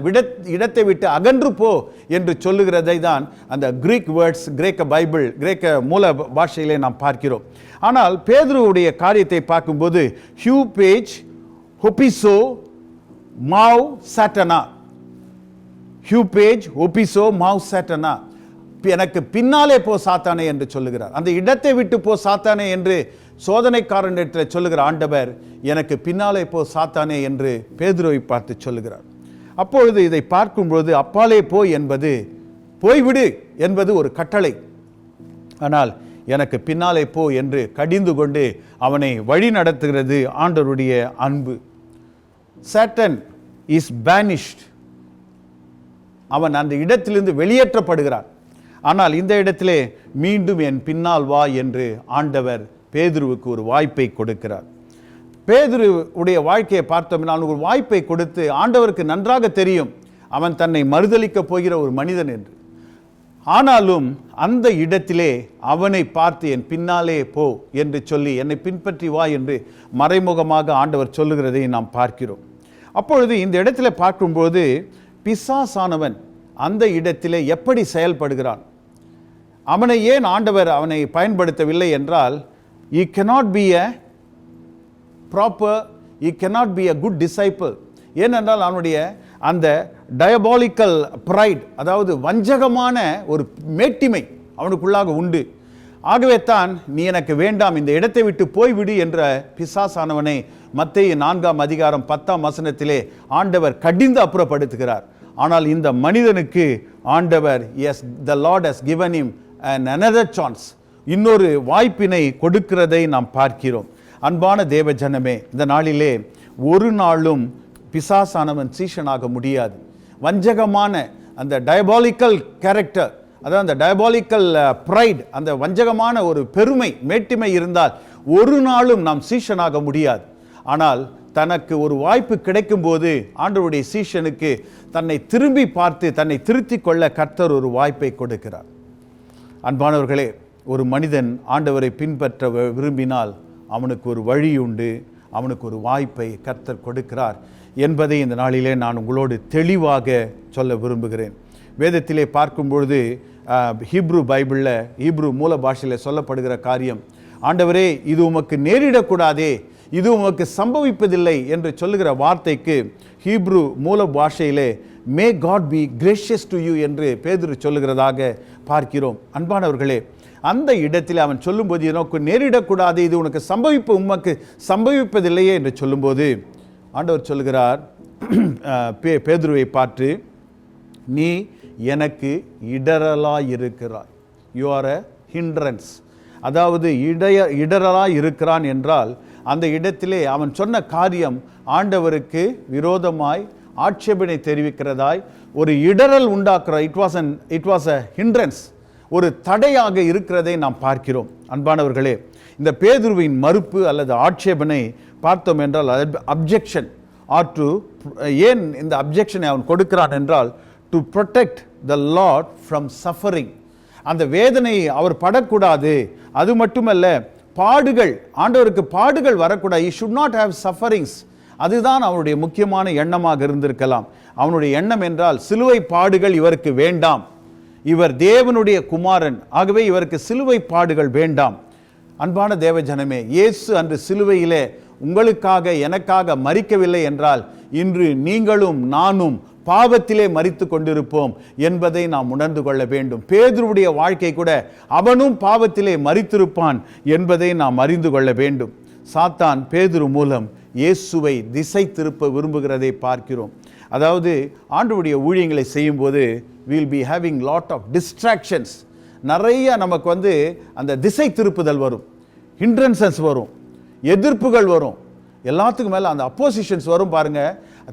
இடத்தை விட்டு அகன்று போ என்று சொல்லுகிறதை தான் அந்த கிரீக் வேர்ட்ஸ், கிரேக்க பைபிள், கிரேக்க மூல பாஷையிலே நாம் பார்க்கிறோம். ஆனால் பேதுருவுடைய காரியத்தை பார்க்கும்போது ஹியூபேஜ் ஹொபிசோ மாவ் சாட்டனா, ஹியூபேஜ் ஒபிசோ மாவ் சாட்டனா, எனக்கு பின்னாலே போ சாத்தானே என்று சொல்லுகிறார். அந்த இடத்தை விட்டு போ சாத்தானே என்று சோதனைக்காரனிடத்தில் சொல்லுகிற ஆண்டவர் எனக்கு பின்னாலே போ சாத்தானே என்று பேதுருவை பார்த்து சொல்லுகிறார். அப்பொழுது இதை பார்க்கும்போது அப்பாலே போ என்பது, போய்விடு என்பது ஒரு கட்டளை. ஆனால் எனக்கு பின்னாலே போ என்று கடிந்து கொண்டு அவனை வழி நடத்துகிறது ஆண்டவருடைய அன்பு. சாட்டன் இஸ் பேனிஷ்ட், அவன் அந்த இடத்திலிருந்து வெளியேற்றப்படுகிறான். ஆனால் இந்த இடத்திலே மீண்டும் என் பின்னால் வா என்று ஆண்டவர் பேதுருவுக்கு ஒரு வாய்ப்பை கொடுக்கிறார். பேதுருவுடைய வாழ்க்கையை பார்த்தோம்னா ஒரு வாய்ப்பை கொடுத்து, ஆண்டவருக்கு நன்றாக தெரியும் அவன் தன்னை மறுதலிக்கப் போகிற ஒரு மனிதன் என்று. ஆனாலும் அந்த இடத்திலே அவனை பார்த்து என் பின்னாலே போ என்று சொல்லி என்னை பின்பற்றி வா என்று மறைமுகமாக ஆண்டவர் சொல்லுகிறதை நாம் பார்க்கிறோம். அப்பொழுது இந்த இடத்துல பார்க்கும்போது பிசாசானவன் அந்த இடத்திலே எப்படி செயல்படுகிறான், அவனை ஏன் ஆண்டவர் அவனை பயன்படுத்தவில்லை என்றால், he cannot be a proper, he cannot be a good disciple. ஏனென்றால் அவனுடைய அந்த டயபாலிக்கல் ப்ரைட், அதாவது வஞ்சகமான ஒரு மேட்டிமை அவனுக்குள்ளாக உண்டு. ஆகவே தான் நீ எனக்கு வேண்டாம், இந்த இடத்தை விட்டு போய்விடு என்ற பிசாசானவனை மத்தேயு 4ஆம் அதிகாரம் 10ஆம் வசனத்திலே ஆண்டவர் கடிந்து அப்புறப்படுத்துகிறார். ஆனால் இந்த மனிதனுக்கு ஆண்டவர், yes, the Lord has given him another chance, இன்னொரு வாய்ப்பினை கொடுக்கிறதை நாம் பார்க்கிறோம். அன்பான தேவ ஜனமே, இந்த நாளிலே ஒரு நாளும் பிசாசானவன் சீஷனாக முடியாது. வஞ்சகமான அந்த டயபாலிக்கல் கேரக்டர், அதாவது அந்த டயபாலிக்கல் ப்ரைட், அந்த வஞ்சகமான ஒரு பெருமை மேட்டிமை இருந்தால் ஒரு நாளும் நாம் சீஷனாக முடியாது. ஆனால் தனக்கு ஒரு வாய்ப்பு கிடைக்கும் போது ஆண்டவருடைய சீஷனுக்கு தன்னை திரும்பி பார்த்து தன்னை திருத்திக் கொள்ள கர்த்தர் ஒரு வாய்ப்பை கொடுக்கிறார். அன்பானவர்களே, ஒரு மனிதன் ஆண்டவரை பின்பற்ற விரும்பினால் அவனுக்கு ஒரு வழி உண்டு, அவனுக்கு ஒரு வாய்ப்பை கர்த்தர் கொடுக்கிறார் என்பதை இந்த நாளிலே நான் உங்களோடு தெளிவாக சொல்ல விரும்புகிறேன். வேதத்திலே பார்க்கும்பொழுது ஹீப்ரு பைபிளில், ஹீப்ரு மூல பாஷையில் சொல்லப்படுகிற காரியம், ஆண்டவரே இது உமக்கு நேரிடக்கூடாதே, இது உமக்கு சம்பவிப்பதில்லை என்று சொல்லுகிற வார்த்தைக்கு ஹீப்ரு மூல பாஷையிலே may God be gracious to you என்று பேதுரு சொல்லுகிறதாக பார்க்கிறோம். அன்பானவர்களே, அந்த இடத்தில் அவன் சொல்லும்போது எனக்கு நேரிடக்கூடாது, இது உனக்கு உமக்கு சம்பவிப்பதில்லையே என்று சொல்லும்போது ஆண்டவர் சொல்லுகிறார் பேதுருவை பார்த்து, நீ எனக்கு இடரலாயிருக்கிறாய், யூ ஆர் எ ஹிண்ட்ரன்ஸ். அதாவது இடரலாய் இருக்கிறான் என்றால் அந்த இடத்திலே அவன் சொன்ன காரியம் ஆண்டவருக்கு விரோதமாய் ஆட்சேபனை தெரிவிக்கிறதாய் ஒரு இடரல் உண்டாக்குற இட் வாஸ் அ ஹிண்ட்ரன்ஸ், ஒரு தடையாக இருக்கிறதை நாம் பார்க்கிறோம். அன்பானவர்களே, இந்த பேதுருவின் மறுப்பு அல்லது ஆட்சேபனை பார்த்தோம் என்றால் அப்ஜெக்ஷன் ஆர் டு, ஏன் இந்த அப்ஜெக்ஷனை அவன் கொடுக்கிறான் என்றால் to protect the Lord from suffering. அந்த வேதனையை அவர் படக்கூடாது. அது மட்டுமல்ல, பாடுகள், ஆண்டவருக்கு பாடுகள் வரக்கூடாது. he should not have sufferings. அதுதான் அவனுடைய முக்கியமான எண்ணமாக இருந்திருக்கலாம். அவனுடைய எண்ணம் என்றால் சிலுவை பாடுகள் இவருக்கு வேண்டாம், இவர் தேவனுடைய குமாரன், ஆகவே இவருக்கு சிலுவை பாடுகள் வேண்டாம். அன்பான தேவ ஜனமே, இயேசு அன்று சிலுவையிலே உங்களுக்காக எனக்காக மரிக்கவில்லை என்றால் இன்று நீங்களும் நானும் பாவத்திலே மரித்து கொண்டிருப்போம் என்பதை நாம் உணர்ந்து கொள்ள வேண்டும். பேதுருவுடைய வாழ்க்கை கூட அவனும் பாவத்திலே மரித்திருப்பான் என்பதை நாம் அறிந்து கொள்ள வேண்டும். சாத்தான் பேதுரு மூலம் இயேசுவை திசை திருப்ப விரும்புகிறதை பார்க்கிறோம். அதாவது ஆண்டவருடைய ஊழியங்களை செய்யும்போது we'll be having lot of distractions. நிறைய நமக்கு அந்த திசை திருப்புதல் வரும், ஹிண்ட்ரன்சஸ் வரும், எதிர்ப்புகள் வரும், எல்லாத்துக்கும் மேலே அந்த அப்போசிஷன்ஸ் வரும். பாருங்க,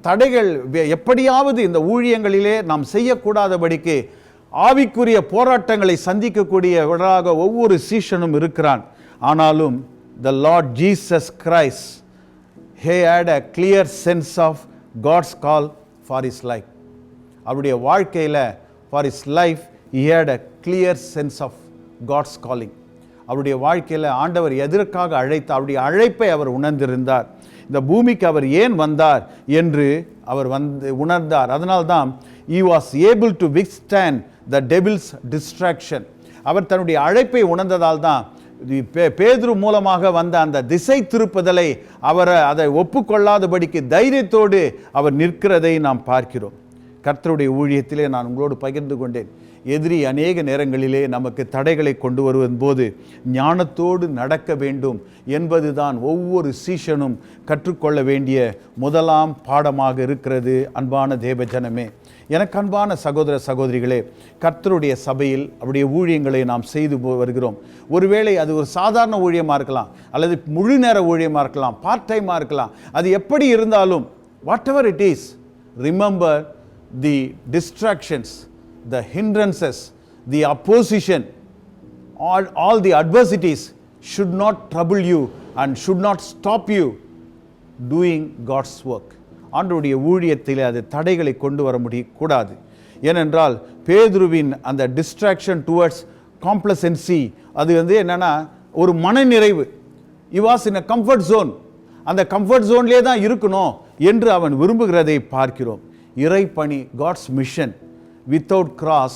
தடைகள் எப்படியாவது இந்த ஊழியங்களிலே நாம் செய்யக்கூடாதபடிக்கு ஆவிக்குரிய போராட்டங்களை சந்திக்கக்கூடியவராக ஒவ்வொரு சீஷனும் இருக்கிறான். ஆனாலும் the Lord Jesus Christ, he had a clear sense of God's call for his life. அவருடைய வாழ்க்கையில் for his life he had a clear sense of God's calling. அவருடைய வாழ்க்கையில் ஆண்டவர் எதற்காக அழைத்த அவருடைய அழைப்பை அவர் உணர்ந்திருந்தார். இந்த பூமிக்கு அவர் ஏன் வந்தார் என்று அவர் உணர்ந்தார். அதனால்தான் he was able to withstand the devil's distraction. அவர் தன்னுடைய அழைப்பை உணர்ந்ததால் தான் பேதுரு மூலமாக வந்த அந்த திசை திருப்புதலை அதை ஒப்புக்கொள்ளாதபடிக்கு தைரியத்தோடு அவர் நிற்கிறதை நாம் பார்க்கிறோம். கர்த்தருடைய ஊழியத்திலே நான் உங்களோடு பகிர்ந்து கொண்டேன். எதிரி அநேக நேரங்களிலே நமக்கு தடைகளை கொண்டு வருவதன் போது ஞானத்தோடு நடக்க வேண்டும் என்பதுதான் ஒவ்வொரு சீஷனும் கற்றுக்கொள்ள வேண்டிய முதலாம் பாடமாக இருக்கிறது. அன்பான தேவ ஜனமே, எனக்கு அன்பான சகோதர சகோதரிகளே, கர்த்தருடைய சபையில் அவருடைய ஊழியங்களை நாம் செய்து வருகிறோம். ஒருவேளை அது ஒரு சாதாரண ஊழியமாக இருக்கலாம், அல்லது முழு நேர ஊழியமாக இருக்கலாம், பார்ட் டைமாக இருக்கலாம். அது எப்படி இருந்தாலும் what ever it is, remember the distractions, the hindrances, the opposition, all the adversities should not trouble you and should not stop you doing God's work. ஆண்டவருடைய ஊழியத்தில் அது தடைகளை கொண்டு வர முடியக்கூடாது. ஏனென்றால் பேதுருவின் அந்த டிஸ்ட்ராக்ஷன் டுவர்ட்ஸ் காம்ப்ளசன்சி, அது என்னன்னா ஒரு மனநிறைவு. he was in a comfort zone. அந்த கம்ஃபர்ட் ஜோன்லேயே தான் இருக்கணும் என்று அவன் விரும்புகிறதை பார்க்கிறோம். இறைப்பணி, God's mission, without cross,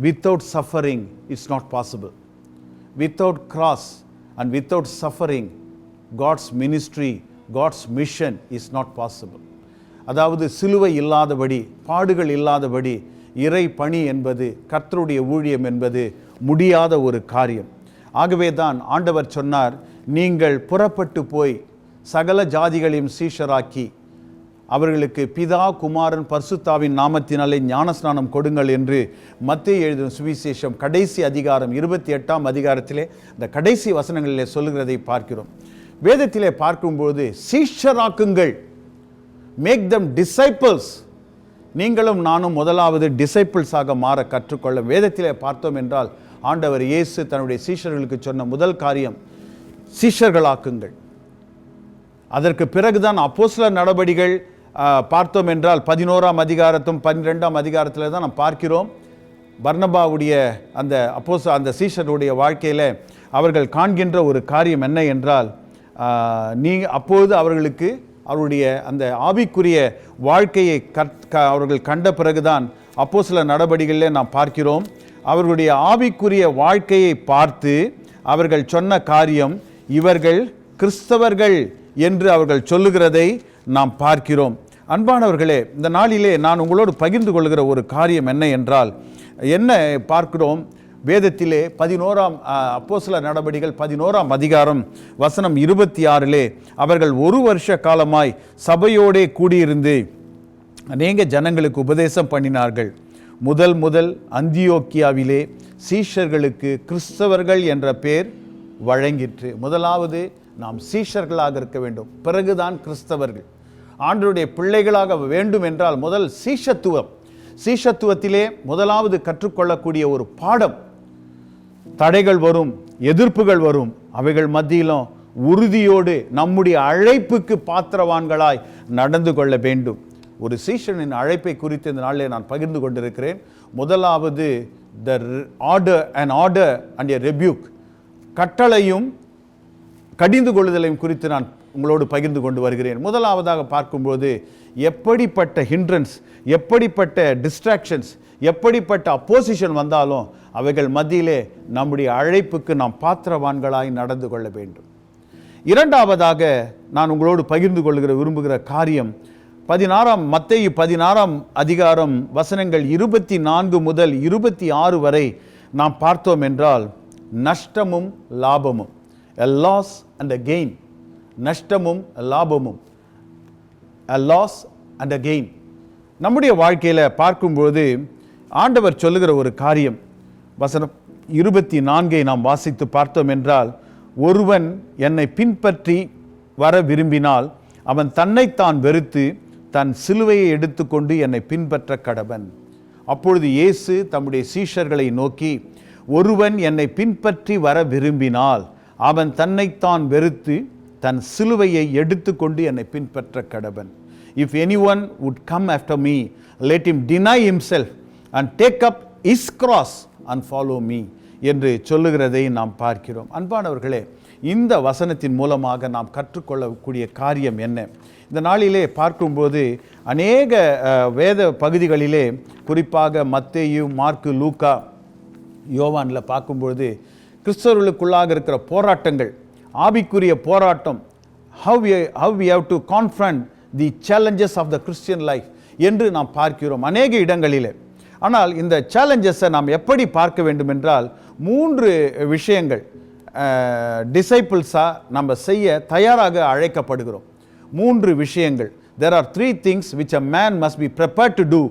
without suffering, it's not possible. Without cross and without suffering, God's ministry, God's mission is not possible. அதாவது சிலுவை இல்லாதபடி, பாடுகள் இல்லாதபடி இறை பணி என்பது, கர்த்தருடைய ஊழியம் என்பது முடியாத ஒரு காரியம். ஆகவே தான் ஆண்டவர் சொன்னார், நீங்கள் புறப்பட்டு போய் சகல ஜாதிகளையும் சீஷராக்கி அவர்களுக்கு பிதா, குமாரன், பரிசுத்தாவின் நாமத்தினாலே ஞானஸ்நானம் கொடுங்கள் என்று மத்தேயு எழுதின சுவிசேஷம் கடைசி அதிகாரம் 28ஆம் அதிகாரத்திலே இந்த கடைசி வசனங்களிலே சொல்லுகிறதை பார்க்கிறோம். வேதத்திலே பார்க்கும்போது சீஷராக்குங்கள், மேக் தம் டிசைபிள்ஸ். நீங்களும் நானும் முதலாவது டிசைபிள்ஸாக மாற கற்றுக்கொள்ள வேதத்திலே பார்த்தோம் என்றால் ஆண்டவர் இயேசு தன்னுடைய சீஷர்களுக்கு சொன்ன முதல் காரியம் சீஷர்களாக்குங்கள். அதற்கு பிறகுதான் அப்போஸ்தலர் நடபடிகள் பார்த்தோம் என்றால் 11ஆம் அதிகாரத்தும் 12ஆம் அதிகாரத்தில் தான் நாம் பார்க்கிறோம். பர்னபாவுடைய அந்த சீஷருடைய வாழ்க்கையில் அவர்கள் காண்கின்ற ஒரு காரியம் என்ன என்றால், அப்போது அவர்களுக்கு அவருடைய அந்த ஆவிக்குரிய வாழ்க்கையை அவர்கள் கண்ட பிறகுதான் அப்போஸ்தலர் நடபடிகளிலே நாம் பார்க்கிறோம். அவர்களுடைய ஆவிக்குரிய வாழ்க்கையை பார்த்து அவர்கள் சொன்ன காரியம், இவர்கள் கிறிஸ்தவர்கள் என்று அவர்கள் சொல்லுகிறதை நாம் பார்க்கிறோம். அன்பானவர்களே, இந்த நாளிலே நான் உங்களோடு பகிர்ந்து கொள்கிற ஒரு காரியம் என்ன என்றால், என்ன பார்க்கிறோம் வேதத்திலே அப்போஸ்தலர் நடபடிகள் 11ஆம் அதிகாரம் வசனம் 26 அவர்கள் ஒரு வருஷ காலமாய் சபையோடே கூடியிருந்து அநேக ஜனங்களுக்கு உபதேசம் பண்ணினார்கள். முதல் சீஷர்களுக்கு கிறிஸ்தவர்கள் என்ற பெயர் வழங்கிற்று. முதலாவது நாம் சீஷர்களாக இருக்க வேண்டும், பிறகுதான் கிறிஸ்தவர்கள். ஆண்டவருடைய பிள்ளைகளாக வேண்டும் என்றால் முதல் சீஷத்துவம். சீஷத்துவத்திலே முதலாவது கற்றுக்கொள்ளக்கூடிய ஒரு பாடம், தடைகள் வரும், எதிர்ப்புகள் வரும், அவைகள் மத்தியிலும் உறுதியோடு நம்முடைய அழைப்புக்கு பாத்திரவான்களாய் நடந்து கொள்ள வேண்டும். ஒரு சீஷனின் அழைப்பை குறித்து இந்த நாளிலே நான் பகிர்ந்து கொண்டிருக்கிறேன். முதலாவது ஆர்டர் அண்ட் எ ரெபியூக், கட்டளையும் கடிந்து கொள்ளுதலையும் குறித்து நான் உங்களோடு பகிர்ந்து கொண்டு வருகிறேன். முதலாவதாக பார்க்கும்போது எப்படிப்பட்ட ஹிண்ட்ரன்ஸ், எப்படிப்பட்ட டிஸ்ட்ராக்ஷன்ஸ், எப்படிப்பட்ட அப்போசிஷன் வந்தாலும் அவைகள் மத்தியிலே நம்முடைய அழைப்புக்கு நாம் பாத்திரவான்களாய் நடந்து கொள்ள வேண்டும். இரண்டாவதாக நான் உங்களோடு பகிர்ந்து விரும்புகிற காரியம் மத்தேயு 16 அதிகாரம் வசனங்கள் 24 முதல் 26 வரை நாம் பார்த்தோம் என்றால் நஷ்டமும் லாபமும், a loss and a gain, நஷ்டமும் லாபமும், a loss and a gain. நம்முடைய வாழ்க்கையில் பார்க்கும்போது ஆண்டவர் சொல்லுகிற ஒரு காரியம், வசனம் 24 நாம் வாசித்து பார்த்தோம் என்றால், ஒருவன் என்னை பின்பற்றி வர விரும்பினால் அவன் தன்னைத்தான் வெறுத்து தன் சிலுவையை எடுத்துக்கொண்டு என்னை பின்பற்ற கடவன். அப்பொழுது இயேசு தம்முடைய சீஷர்களை நோக்கி, ஒருவன் என்னை பின்பற்றி வர விரும்பினால் அவன் தன்னைத்தான் வெறுத்து தன் சிலுவையை எடுத்துக்கொண்டு என்னை பின்பற்ற கடவன். If anyone would come after me, let him deny himself and take up his cross and follow me என்று சொல்லுகிறதை நாம் பார்க்கிறோம். அன்பானவர்களே, இந்த வசனத்தின் மூலமாக நாம் கற்றுக்கொள்ளக்கூடிய காரியம் என்ன? இந்த நாளிலே பார்க்கும்போது அநேக வேத பகுதிகளிலே, குறிப்பாக மத்தேயு, மார்க்கு, லூக்கா, யோவானில் பார்க்கும்பொழுது கிறிஸ்தவர்களுக்குள்ளாக இருக்கிற போராட்டங்கள், ஆவிக்குரிய போராட்டம், how we have to confront the challenges of the Christian life என்று நாம் பார்க்கிறோம் அநேக இடங்களிலே. ஆனால் இந்த சேலஞ்சஸை நாம் எப்படி பார்க்க வேண்டும் என்றால், 3 விஷயங்கள் டிசைபிள்ஸாக நம்ம செய்ய தயாராக அழைக்கப்படுகிறோம். 3 விஷயங்கள். There are 3 things which a man must be prepared to do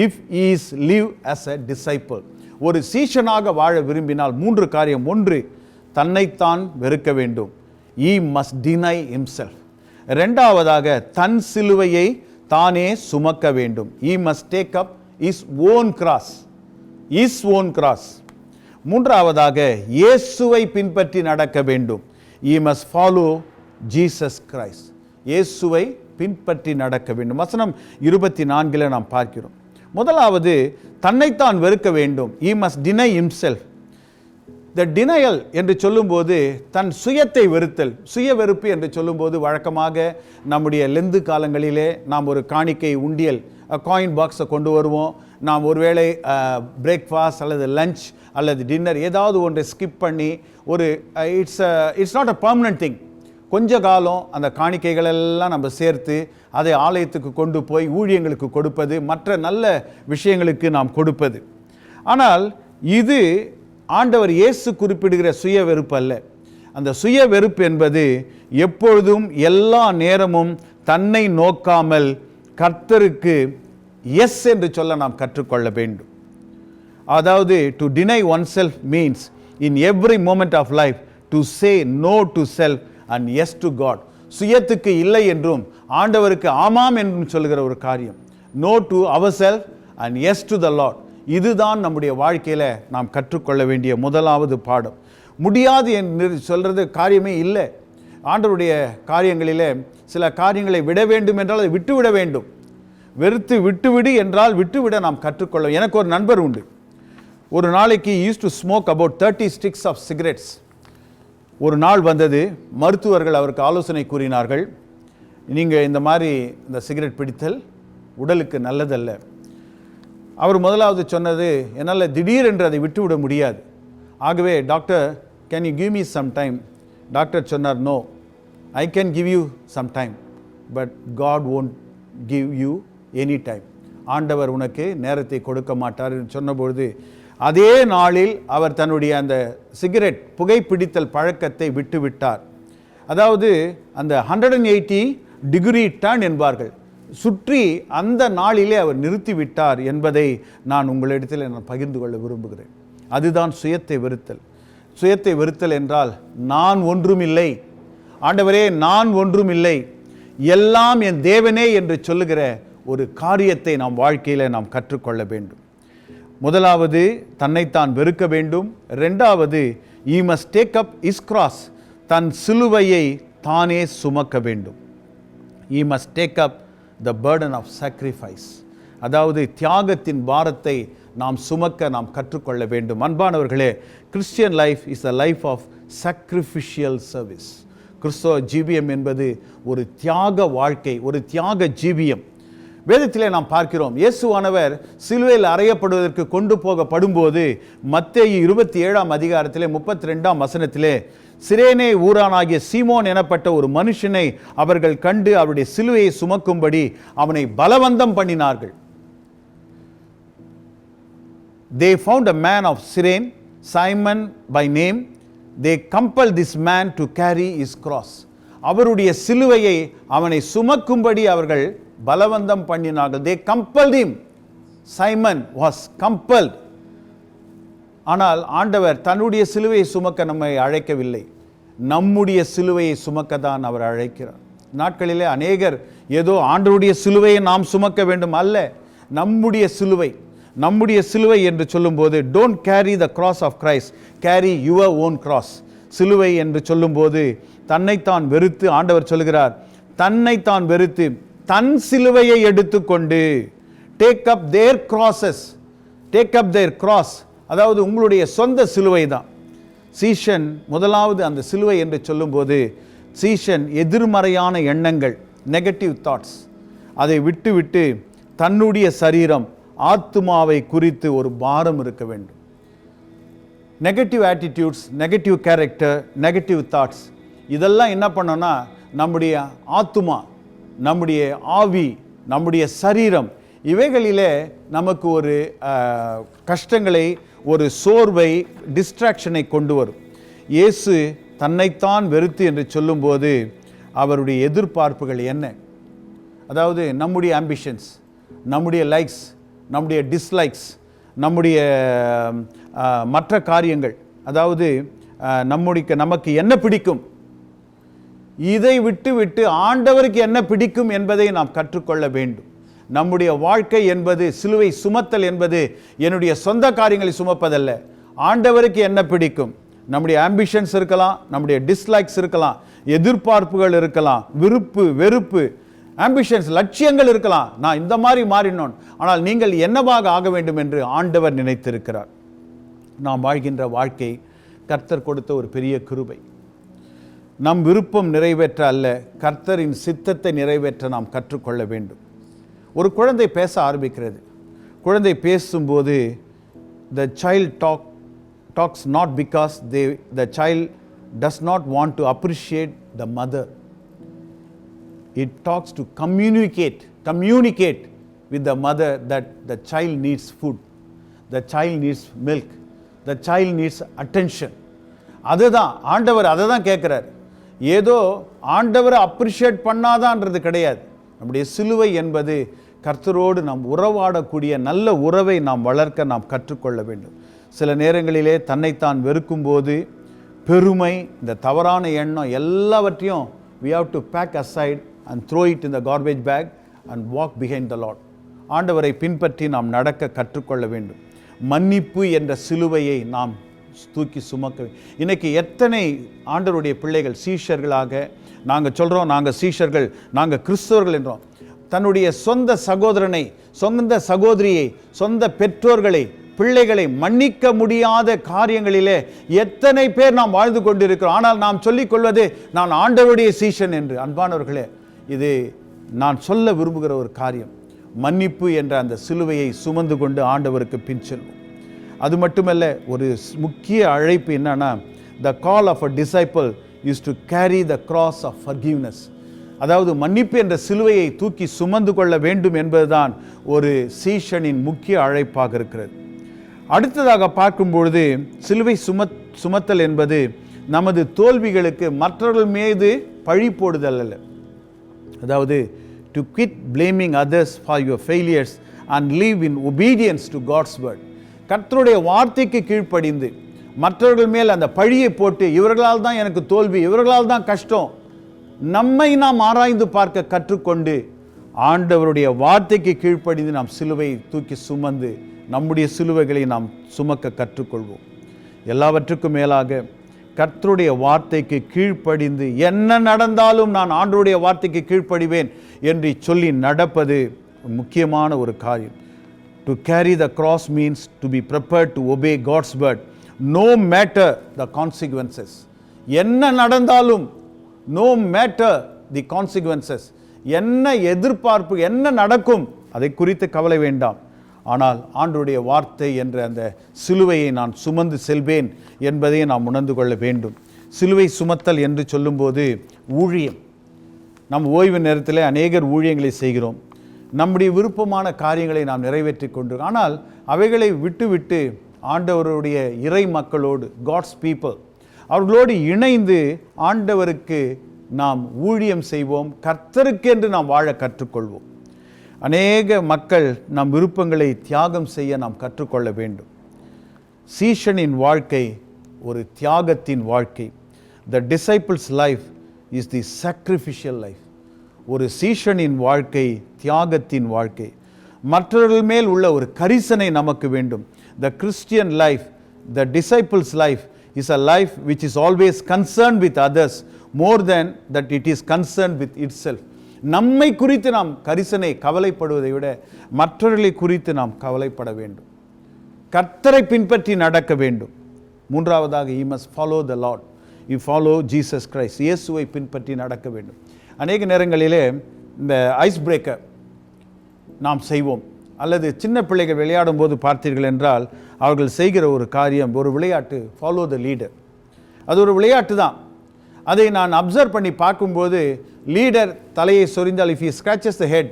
if he is live as a disciple. ஒரு சீஷனாக வாழ விரும்பினால் 3 காரியம். 1, தன்னைத்தான் வெறுக்க வேண்டும், he must deny himself. இரண்டாவதாக தன் சிலுவையை தானே சுமக்க வேண்டும், he must take up his own cross. மூன்றாவதாக இயேசுவை பின்பற்றி நடக்க வேண்டும், he must follow Jesus Christ. இயேசுவை பின்பற்றி நடக்க வேண்டும். வசனம் 24 நாம் பார்க்கிறோம். முதலாவது தன்னைத்தான் வெறுக்க வேண்டும், he must deny himself. The denial என்று சொல்லும்போது தன் சுயத்தை வெறுத்தல். சுய வெறுப்பு என்று சொல்லும்போது வழக்கமாக நம்முடைய லெந்து காலங்களிலே நாம் ஒரு காணிக்கை உண்டியல், காயின் பாக்ஸை கொண்டு வருவோம். நாம் ஒருவேளை பிரேக்ஃபாஸ்ட் அல்லது லஞ்ச் அல்லது டின்னர் ஏதாவது ஒன்றை ஸ்கிப் பண்ணி ஒரு it's not a permanent thing. கொஞ்ச காலம் அந்த காணிக்கைகள் எல்லாம் நம்ம சேர்த்து அதை ஆலயத்துக்கு கொண்டு போய் ஊழியங்களுக்கு கொடுப்பது, மற்ற நல்ல விஷயங்களுக்கு நாம் கொடுப்பது. ஆனால் இது ஆண்டவர் இயேசு குறிப்பிடுகிற சுய வெறுப்பு அல்ல. அந்த சுய வெறுப்பு என்பது எப்பொழுதும் எல்லா நேரமும் தன்னை நோக்காமல் கர்த்தருக்கு எஸ் என்று சொல்ல நாம் கற்றுக்கொள்ள வேண்டும். அதாவது to deny oneself means in every moment of life to say no to self and yes to God. சுயத்துக்கு இல்லை என்றும் ஆண்டவருக்கு ஆமாம் என்றும் சொல்கிற ஒரு காரியம். நோ டு அவர் self and yes to the Lord. இதுதான் நம்முடைய வாழ்க்கையில் நாம் கற்றுக்கொள்ள வேண்டிய முதலாவது பாடம். முடியாது என்று சொல்கிறது காரியமே இல்லை. ஆண்டவருடைய காரியங்களிலே சில காரியங்களை விட வேண்டும் என்றால் அதை விட்டுவிட வேண்டும். வெறுத்து விட்டுவிடு என்றால் விட்டுவிட நாம் கற்றுக்கொள்ள. எனக்கு ஒரு நண்பர் உண்டு. ஒரு நாளைக்கு use to smoke about 30 sticks of cigarettes. ஒரு நாள் வந்தது, மருத்துவர்கள் அவருக்கு ஆலோசனை கூறினார்கள், நீங்கள் இந்த மாதிரி இந்த சிகரெட் பிடித்தல் உடலுக்கு நல்லதல்ல. அவர் முதலாவது சொன்னது, என்னால் திடீரென்று அதை விட்டுவிட முடியாது. ஆகவே doctor, can you give me some time? Doctor சொன்னார், no, I can give you some time, but God won't give you any time. ஆண்டவர் உனக்கு நேரத்தை கொடுக்க மாட்டார் என்று சொன்னபொழுது அதே நாளில் அவர் தன்னுடைய அந்த சிகரெட் புகைப்பிடித்தல் பழக்கத்தை விட்டுவிட்டார். அதாவது அந்த 180 டிகிரி டர்ன் என்பார்கள், சுற்றி அந்த நாளிலே அவர் நிறுத்திவிட்டார் என்பதை நான் உங்களிடத்தில் நான் பகிர்ந்து கொள்ள விரும்புகிறேன். அதுதான் சுயத்தை வெறுத்தல். சுயத்தை வெறுத்தல் என்றால் நான் ஒன்றுமில்லை, ஆண்டவரே நான் ஒன்றும் இல்லை, எல்லாம் என் தேவனே என்று சொல்லுகிற ஒரு காரியத்தை நாம் வாழ்க்கையில் நாம் கற்றுக்கொள்ள வேண்டும். முதலாவது தன்னைத்தான் வெறுக்க வேண்டும். இரண்டாவது he must take up his cross, தன் சிலுவையை தானே சுமக்க வேண்டும். he must take up the burden of sacrifice, அதாவது தியாகத்தின் பாரத்தை நாம் சுமக்க நாம் கற்றுக்கொள்ள வேண்டும். அன்பானவர்களே, Christian life is a life of sacrificial service. கிறிஸ்தவ ஜீவியம் என்பது ஒரு தியாக வாழ்க்கை, ஒரு தியாக ஜீவியம். வேதத்திலே நாம் பார்க்கிறோம், இயேசுவானவர் சிலுவையில் அறையப்படுவதற்கு கொண்டு போகப்படும்போது மத்தேயு 27 அதிகாரத்திலே 32 வசனத்திலே சிரேனே ஊரானாகிய சீமோன் எனப்பட்ட ஒரு மனுஷனை அவர்கள் கண்டு அவருடைய சிலுவையை சுமக்கும்படி அவனை பலவந்தம் பண்ணினார்கள். They found a man of Cyrene, Simon by name. They compelled this man to carry his cross. அவருடைய சிலுவையை அவனை சுமக்கும்படி அவர்கள் பலவந்தம் பண்ணினார்கள். They compelled him. Simon was compelled. ஆனால் ஆண்டவர் தன்னுடைய சிலுவையை சுமக்க நம்மை அழைக்கவில்லை, நம்முடைய சிலுவையை சுமக்க தான் அவர் அழைக்கிறார். நாட்களிலே அநேகர் ஏதோ ஆண்டவருடைய சிலுவையை நாம் சுமக்க வேண்டும், அல்ல, நம்முடைய சிலுவை. நம்முடைய சிலுவை என்று சொல்லும்போது don't carry the cross of Christ, carry your own cross. சிலுவை என்று சொல்லும்போது தன்னைத்தான் வெறுத்து, ஆண்டவர் சொல்கிறார், தன்னைத்தான் வெறுத்து தன் சிலுவையை எடுத்துக்கொண்டு take up their crosses, take up their cross, அதாவது உங்களுடைய சொந்த சிலுவை தான். சீஷன் முதலாவது அந்த சிலுவை என்று சொல்லும்போது சீஷன் எதிர்மறையான எண்ணங்கள், நெகட்டிவ் தாட்ஸ், அதை விட்டு தன்னுடைய சரீரம் ஆத்துமாவை குறித்து ஒரு பாரம் இருக்க வேண்டும். Negative attitudes, negative character, negative thoughts, இதெல்லாம் என்ன பண்ணோன்னா நம்முடைய ஆத்துமா, நம்முடைய ஆவி, நம்முடைய சரீரம், இவைகளிலே நமக்கு ஒரு கஷ்டங்களை, ஒரு சோர்வை, டிஸ்ட்ராக்ஷனை கொண்டு வரும். இயேசு தன்னைத்தான் வெறுத்து என்று சொல்லும்போது அவருடைய எதிர்பார்ப்புகள் என்ன? அதாவது நம்முடைய ஆம்பிஷன்ஸ், நம்முடைய லைக்ஸ், நம்முடைய டிஸ்லைக்ஸ், நம்முடைய மற்ற காரியங்கள், அதாவது நமக்கு என்ன பிடிக்கும், இதை விட்டு ஆண்டவருக்கு என்ன பிடிக்கும் என்பதை நாம் கற்றுக்கொள்ள வேண்டும். நம்முடைய வாழ்க்கை என்பது, சிலுவை சுமத்தல் என்பது என்னுடைய சொந்த காரியங்களை சுமப்பதல்ல. ஆண்டவருக்கு என்ன பிடிக்கும், நம்முடைய ஆம்பிஷன்ஸ் இருக்கலாம், நம்முடைய டிஸ்லைக்ஸ் இருக்கலாம், எதிர்பார்ப்புகள் இருக்கலாம், விருப்பு வெறுப்பு, ஆம்பிஷன்ஸ், லட்சியங்கள் இருக்கலாம். நான் இந்த மாதிரி மாறினோன், ஆனால் நீங்கள் என்னவாக ஆக வேண்டும் என்று ஆண்டவர் நினைத்திருக்கிறார். நாம் வாழ்கின்ற வாழ்க்கை கர்த்தர் கொடுத்த ஒரு பெரிய கிருபை. நம் விருப்பம் நிறைவேற்ற அல்ல, கர்த்தரின் சித்தத்தை நிறைவேற்ற நாம் கற்றுக்கொள்ள வேண்டும். ஒரு குழந்தை பேச ஆரம்பிக்கிறது. குழந்தை பேசும்போது the child talks not because the child does not want to appreciate the mother. It talks to communicate with the mother that the child needs food, the child needs milk, the child needs attention. அதுதான் ஆண்டவர் அதை தான் கேட்குறார். ஏதோ ஆண்டவரை appreciate பண்ணாதான்றது கிடையாது. நம்முடைய சிலுவை என்பது கர்த்தரோடு நாம் உறவாடக்கூடிய நல்ல உறவை நாம் வளர்க்க நாம் கற்றுக்கொள்ள வேண்டும். சில நேரங்களிலே தன்னைத்தான் வெறுக்கும் போது பெருமை, இந்த தவறான எண்ணம் எல்லாவற்றையும் we have to pack aside and throw it in the garbage bag and walk behind the Lord. ஆண்டவரை பின்பற்றி நாம் நடக்க கற்றுக்கொள்ள வேண்டும். மன்னிப்பு என்ற சிலுவையை நாம் தூக்கி சுமக்க. இன்னைக்கு எத்தனை ஆண்டவருடைய பிள்ளைகள் சீஷர்களாக நாங்கள் சொல்கிறோம், நாங்கள் சீஷர்கள், நாங்கள் கிறிஸ்தவர்கள் என்றோம். தன்னுடைய சொந்த சகோதரனை, சொந்த சகோதரியை, சொந்த பெற்றோர்களை, பிள்ளைகளை மன்னிக்க முடியாத காரியங்களிலே எத்தனை பேர் நாம் வாழ்ந்து கொண்டிருக்கிறோம். ஆனால் நாம் சொல்லிக் கொள்வது நான் ஆண்டவருடைய சீஷன் என்று. அன்பானவர்களே, இது நான் சொல்ல விரும்புகிற ஒரு காரியம். மன்னிப்பு என்ற அந்த சிலுவையை சுமந்து கொண்டு ஆண்டவருக்கு பின் செல்வோம். அது மட்டுமல்ல, ஒரு முக்கிய அழைப்பு என்னன்னா, the call of a disciple is to carry the cross of forgiveness. அதாவது மன்னிப்பு என்ற சிலுவையை தூக்கி சுமந்து கொள்ள வேண்டும் என்பதுதான் ஒரு சீஷனின் முக்கிய அழைப்பாக இருக்கிறது. அடுத்ததாக பார்க்கும்பொழுது சிலுவை சுமத்தல் என்பது நமது தோல்விகளுக்கு மற்றவர்கள் மீது பழி போடுதல் அல்ல. அதாவது to quit blaming others for your failures and live in obedience to God's word. கர்த்தருடைய வார்த்தைக்கு கீழ்ப்படிந்து மற்றவர்கள் மேல் அந்த பழியை போட்டு இவர்களால் தான் எனக்கு தோல்வி, இவர்களால் தான் கஷ்டம், நம்மை நாம் ஆராய்ந்து பார்க்க கற்றுக்கொண்டு ஆண்டவருடைய வார்த்தைக்கு கீழ்ப்படிந்து நாம் சிலுவையை தூக்கி சுமந்து நம்முடைய சிலுவைகளை நாம் சுமக்க கற்றுக்கொள்வோம். எல்லாவற்றுக்கும் மேலாக கர்த்தருடைய வார்த்தைக்கு கீழ்ப்படிந்து என்ன நடந்தாலும் நான் ஆண்டவருடைய வார்த்தைக்கு கீழ்ப்படிவேன் என்று சொல்லி நடப்பது முக்கியமான ஒரு காரியம். To carry the cross means to be prepared to obey God's word no matter the consequences. என்ன நடந்தாலும் no matter the consequences, என்ன எதிர்பார்ப்பு என்ன நடக்கும் அதை குறித்து கவலை வேண்டாம். ஆனால் ஆண்டவருடைய வார்த்தை என்ற அந்த சிலுவையை நான் சுமந்து செல்வேன் என்பதை நாம் உணர்ந்து கொள்ள வேண்டும். சிலுவை சுமத்தல் என்று சொல்லும்போது ஊழியம். நம் ஓய்வு நேரத்தில் அநேகர் ஊழியங்களை செய்கிறோம். நம்முடைய விருப்பமான காரியங்களை நாம் நிறைவேற்றி கொண்டு, ஆனால் அவைகளை விட்டுவிட்டு ஆண்டவருடைய இறை மக்களோடு, காட்ஸ் பீப்புள், அவர்களோடு இணைந்து ஆண்டவருக்கு நாம் ஊழியம் செய்வோம். கர்த்தருக்கென்று நாம் வாழ கற்றுக்கொள்வோம். அநேக மக்கள் நம் விருப்பங்களை தியாகம் செய்ய நாம் கற்றுக்கொள்ள வேண்டும். சீஷனின் வாழ்க்கை ஒரு தியாகத்தின் வாழ்க்கை. The disciples' life is the sacrificial life. ஒரு சீஷனின் வாழ்க்கை தியாகத்தின் வாழ்க்கை. மற்றவர்கள் மேல் உள்ள ஒரு கரிசனை நமக்கு வேண்டும். The Christian life, the disciples' life is a life which is always concerned with others more than that it is concerned with itself. நம்மை குறித்து நாம் கரிசனை கவலைப்படுவதை விட மற்றவர்களை குறித்து நாம் கவலைப்பட வேண்டும். கர்த்தரை பின்பற்றி நடக்க வேண்டும். மூன்றாவதாக he must follow the Lord. He follow Jesus Christ. இயேசுவை பின்பற்றி நடக்க வேண்டும். அநேக நேரங்களிலே இந்த ஐஸ் பிரேக்கர் நாம் செய்வோம். அல்லது சின்ன பிள்ளைகள் விளையாடும் போது பார்த்தீர்கள் என்றால் அவர்கள் செய்கிற ஒரு காரியம், ஒரு விளையாட்டு, ஃபாலோ த லீடர். அது ஒரு விளையாட்டு தான். அதை நான் அப்சர்வ் பண்ணி பார்க்கும்போது லீடர் தலையை சொரிந்தால், if he scratches the head,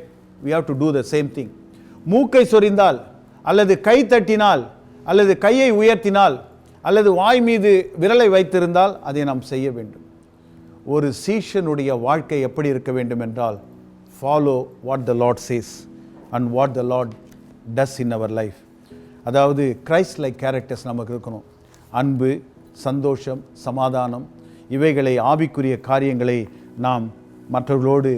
we have to do the same thing. மூக்கை சொரிந்தால் அல்லது கை தட்டினால் அல்லது கையை உயர்த்தினால் அல்லது வாய் மீது விரலை வைத்திருந்தால் அதை நாம் செய்ய வேண்டும். ஒரு சீஷனுடைய வாழ்க்கை எப்படி இருக்க வேண்டும் என்றால், follow what the Lord says and what the Lord does in our life. அதாவது கிரைஸ்ட் லைக் கேரக்டர்ஸ் நமக்கு இருக்கணும். அன்பு, சந்தோஷம், சமாதானம், இவைகளை ஆவிக்குரிய காரியங்களை நாம் மற்றவர்களோடு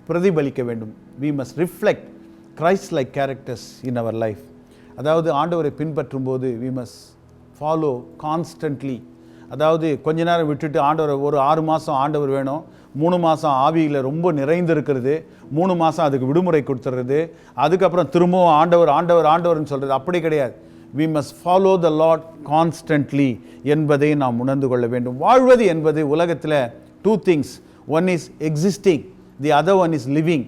பிரதிபலிக்க வேண்டும். we must reflect Christ like characters in our life. அதாவது ஆண்டவரை பின்பற்றும் போது we must follow constantly. அதாவது கொஞ்ச நேரம் விட்டுட்டு ஆண்டவர் ஒரு 6 மாதம் ஆண்டவர் வேணும், 3 மாதம் ஆவியில் ரொம்ப நிறைந்து இருக்கிறது, 3 மாதம் அதுக்கு விடுமுறை கொடுத்துறது, அதுக்கப்புறம் திரும்பவும் ஆண்டவர் ஆண்டவர் ஆண்டவர்னு சொல்கிறது அப்படி கிடையாது. we must follow the Lord constantly என்பதை நாம் உணர்ந்து கொள்ள வேண்டும். வாழ்வது என்பது உலகத்தில் 2 things. One is existing, the other one is living.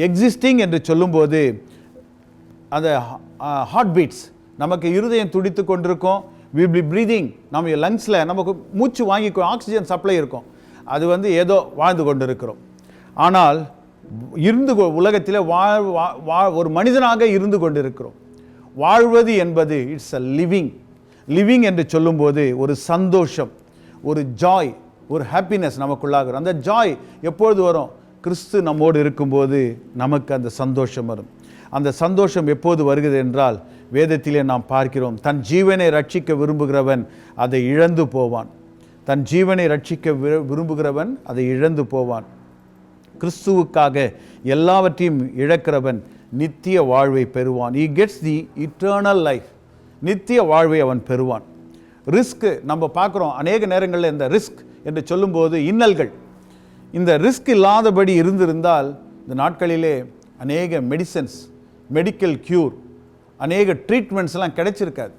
existing என்று சொல்லும்போது அந்த ஹார்ட் பீட்ஸ், நமக்கு இருதயம் துடித்து கொண்டிருக்கும், we will be breathing, நம்ம லங்ஸில் நமக்கு மூச்சு வாங்கிக்கோ, ஆக்சிஜன் சப்ளை இருக்கும், அது ஏதோ வாழ்ந்து கொண்டு இருக்கிறோம். ஆனால் உலகத்தில் ஒரு மனிதனாக இருந்து கொண்டு இருக்கிறோம். வாழ்வது என்பது இட்ஸ் அ லிவிங். லிவிங் என்று சொல்லும்போது ஒரு சந்தோஷம், ஒரு ஜாய், ஒரு ஹாப்பினஸ் நமக்குள்ளாகும். அந்த ஜாய் எப்பொழுது வரும்? கிறிஸ்து நம்மோடு இருக்கும்போது நமக்கு அந்த சந்தோஷம் வரும். அந்த சந்தோஷம் எப்போது வருகிறது என்றால், வேதத்திலே நாம் பார்க்கிறோம், தன் ஜீவனை ரட்சிக்க விரும்புகிறவன் அதை இழந்து போவான். தன் ஜீவனை ரட்சிக்க விரும்புகிறவன் அதை இழந்து போவான். கிறிஸ்துவுக்காக எல்லாவற்றையும் இழக்கிறவன் நித்திய வாழ்வை பெறுவான். he gets the eternal life. நித்திய வாழ்வை அவன் பெறுவான். ரிஸ்க் நம்ம பார்க்குறோம் அநேக நேரங்களில். இந்த ரிஸ்க் என்று சொல்லும்போது இன்னல்கள், இந்த ரிஸ்க் இல்லாதபடி இருந்திருந்தால் இந்த நாட்களிலே அநேக மெடிசன்ஸ், மெடிக்கல் க்யூர், அநேக ட்ரீட்மெண்ட்ஸ்லாம் கிடைச்சிருக்காது.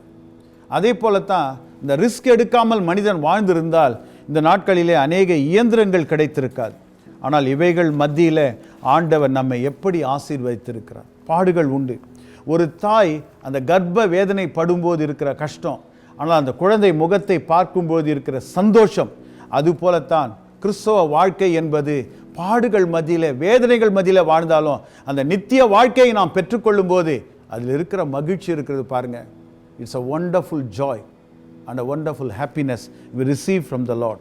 அதே போல தான் இந்த ரிஸ்க் எடுக்காமல் மனிதன் வாழ்ந்திருந்தால் இந்த நாட்களிலே அநேக இயந்திரங்கள் கிடைத்திருக்காது. ஆனால் இவைகள் மத்தியில் ஆண்டவர் நம்மை எப்படி ஆசீர்வதித்திருக்கிறார். பாடுகள் உண்டு. ஒரு தாய் அந்த கர்ப்ப வேதனை படும்போது இருக்கிற கஷ்டம், ஆனால் அந்த குழந்தை முகத்தை பார்க்கும்போது இருக்கிற சந்தோஷம், அதுபோலத்தான் கிறிஸ்தவ வாழ்க்கை என்பது பாடுகள் மத்தியில், வேதனைகள் மத்தியில் வாழ்ந்தாலும் அந்த நித்திய வாழ்க்கையை நாம் பெற்றுக்கொள்ளும் போது அதில் இருக்கிற மகிழ்ச்சி இருக்கிறது பாருங்க. It's a wonderful Joy and a wonderful happiness we receive from the Lord.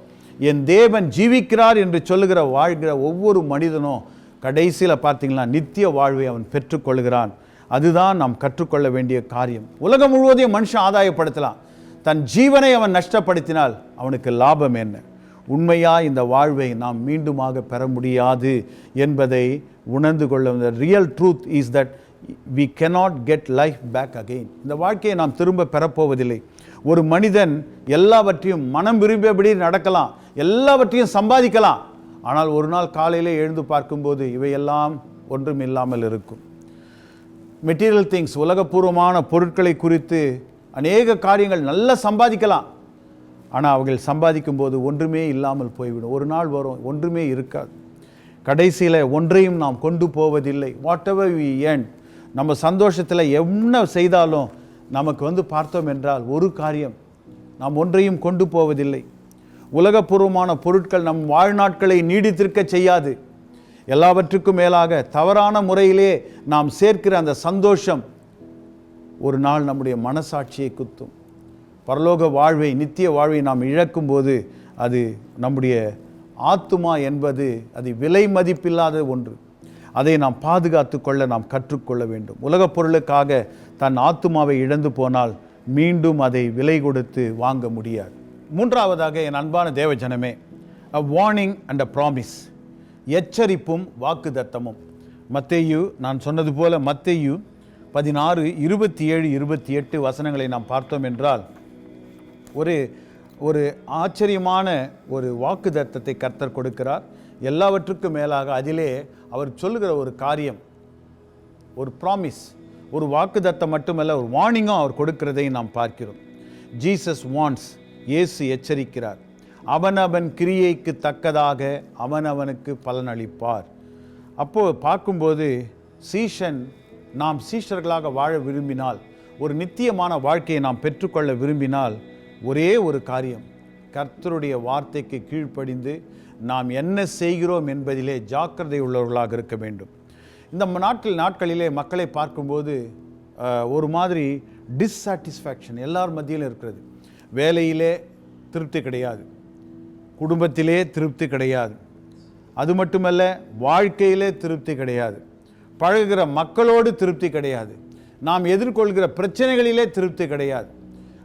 என் தேவன் ஜீவிக்கிறார் என்று சொல்லுகிற வாழ்கிற ஒவ்வொரு மனிதனும் கடைசியில் பார்த்தீங்கன்னா நித்திய வாழ்வை அவன் பெற்றுக்கொள்கிறான். அதுதான் நாம் கற்றுக்கொள்ள வேண்டிய காரியம். உலகம் முழுவதையும் மனுஷன் ஆதாயப்படுத்தலாம், தன் ஜீவனை அவன் நஷ்டப்படுத்தினால் அவனுக்கு லாபம் என்ன? உண்மையாக இந்த வாழ்வை நாம் மீண்டுமாக பெற முடியாது என்பதை உணர்ந்து கொள்ள. the real truth is that we cannot get life back again. இந்த வாழ்க்கையை நாம் திரும்ப பெறப்போவதில்லை. ஒரு மனிதன் எல்லாவற்றையும் மனம் விரும்பியபடி நடக்கலாம், எல்லாவற்றையும் சம்பாதிக்கலாம், ஆனால் ஒரு நாள் காலையிலே எழுந்து பார்க்கும்போது இவையெல்லாம் ஒன்றும் இல்லாமல் இருக்கும். மெட்டீரியல் திங்ஸ், உலகப்பூர்வமான பொருட்களை குறித்து அநேக காரியங்கள் நல்லா சம்பாதிக்கலாம், ஆனால் அவர்கள் சம்பாதிக்கும் போது ஒன்றுமே இல்லாமல் போய்விடும். ஒரு நாள் வரும் ஒன்றுமே இருக்காது. கடைசியில் ஒன்றையும் நாம் கொண்டு போவதில்லை. வாட் எவர் வி ஏர்ன், நம்ம சந்தோஷத்தில் என்ன செய்தாலும் நமக்கு பார்த்தோம் என்றால் ஒரு காரியம், நாம் ஒன்றையும் கொண்டு போவதில்லை. உலகப்பூர்வமான பொருட்கள் நம் வாழ்நாட்களை நீடித்திருக்க செய்யாது. எல்லாவற்றுக்கும் மேலாக தவறான முறையிலே நாம் சேர்க்கிற அந்த சந்தோஷம் ஒரு நாள் நம்முடைய மனசாட்சியை குத்தும். பரலோக வாழ்வை, நித்திய வாழ்வை நாம் இழக்கும் போது அது நம்முடைய ஆத்துமா என்பது அது விலை மதிப்பில்லாத ஒன்று. அதை நாம் பாதுகாத்து கொள்ள நாம் கற்றுக்கொள்ள வேண்டும். உலகப் பொருளுக்காக தன் ஆத்துமாவை இழந்து போனால் மீண்டும் அதை விலை கொடுத்து வாங்க முடியாது. மூன்றாவதாக, என் அன்பான தேவ ஜனமே, a warning and a promise, எச்சரிப்பும் வாக்குதத்தமும். மத்தேயு, நான் சொன்னது போல மத்தேயு 16, 27, 28 வசனங்களை நாம் பார்த்தோம் என்றால் ஒரு ஆச்சரியமான ஒரு வாக்குதத்தத்தை கர்த்தர் கொடுக்கிறார். எல்லாவற்றுக்கும் மேலாக அதிலே அவர் சொல்லுகிற ஒரு காரியம், ஒரு ப்ராமிஸ், ஒரு வாக்குதத்தம் மட்டுமல்ல, ஒரு வார்னிங்கும் அவர் கொடுக்கிறதை நாம் பார்க்கிறோம். ஜீசஸ் வான்ஸ், இயேசு எச்சரிக்கிறார். அவனவன் கிரியைக்கு தக்கதாக அவனவனுக்கு பலனளிப்பார். அப்போது பார்க்கும்போது சீஷன், நாம் சீஷர்களாக வாழ விரும்பினால், ஒரு நித்தியமான வாழ்க்கையை நாம் பெற்றுக்கொள்ள விரும்பினால் ஒரே ஒரு காரியம், கர்த்தருடைய வார்த்தைக்கு கீழ்ப்படிந்து நாம் என்ன செய்கிறோம் என்பதிலே ஜாக்கிரதை உள்ளவர்களாக இருக்க வேண்டும். இந்த நாட்களிலே மக்களை பார்க்கும்போது ஒரு மாதிரி டிஸ்சாட்டிஸ்ஃபேக்ஷன் எல்லார் மத்தியிலும் இருக்கிறது. வேலையிலே திருப்தி கிடையாது, குடும்பத்திலே திருப்தி கிடையாது, அது மட்டுமல்ல வாழ்க்கையிலே திருப்தி கிடையாது, பழகுகிற மக்களோடு திருப்தி கிடையாது, நாம் எதிர்கொள்கிற பிரச்சனைகளிலே திருப்தி கிடையாது.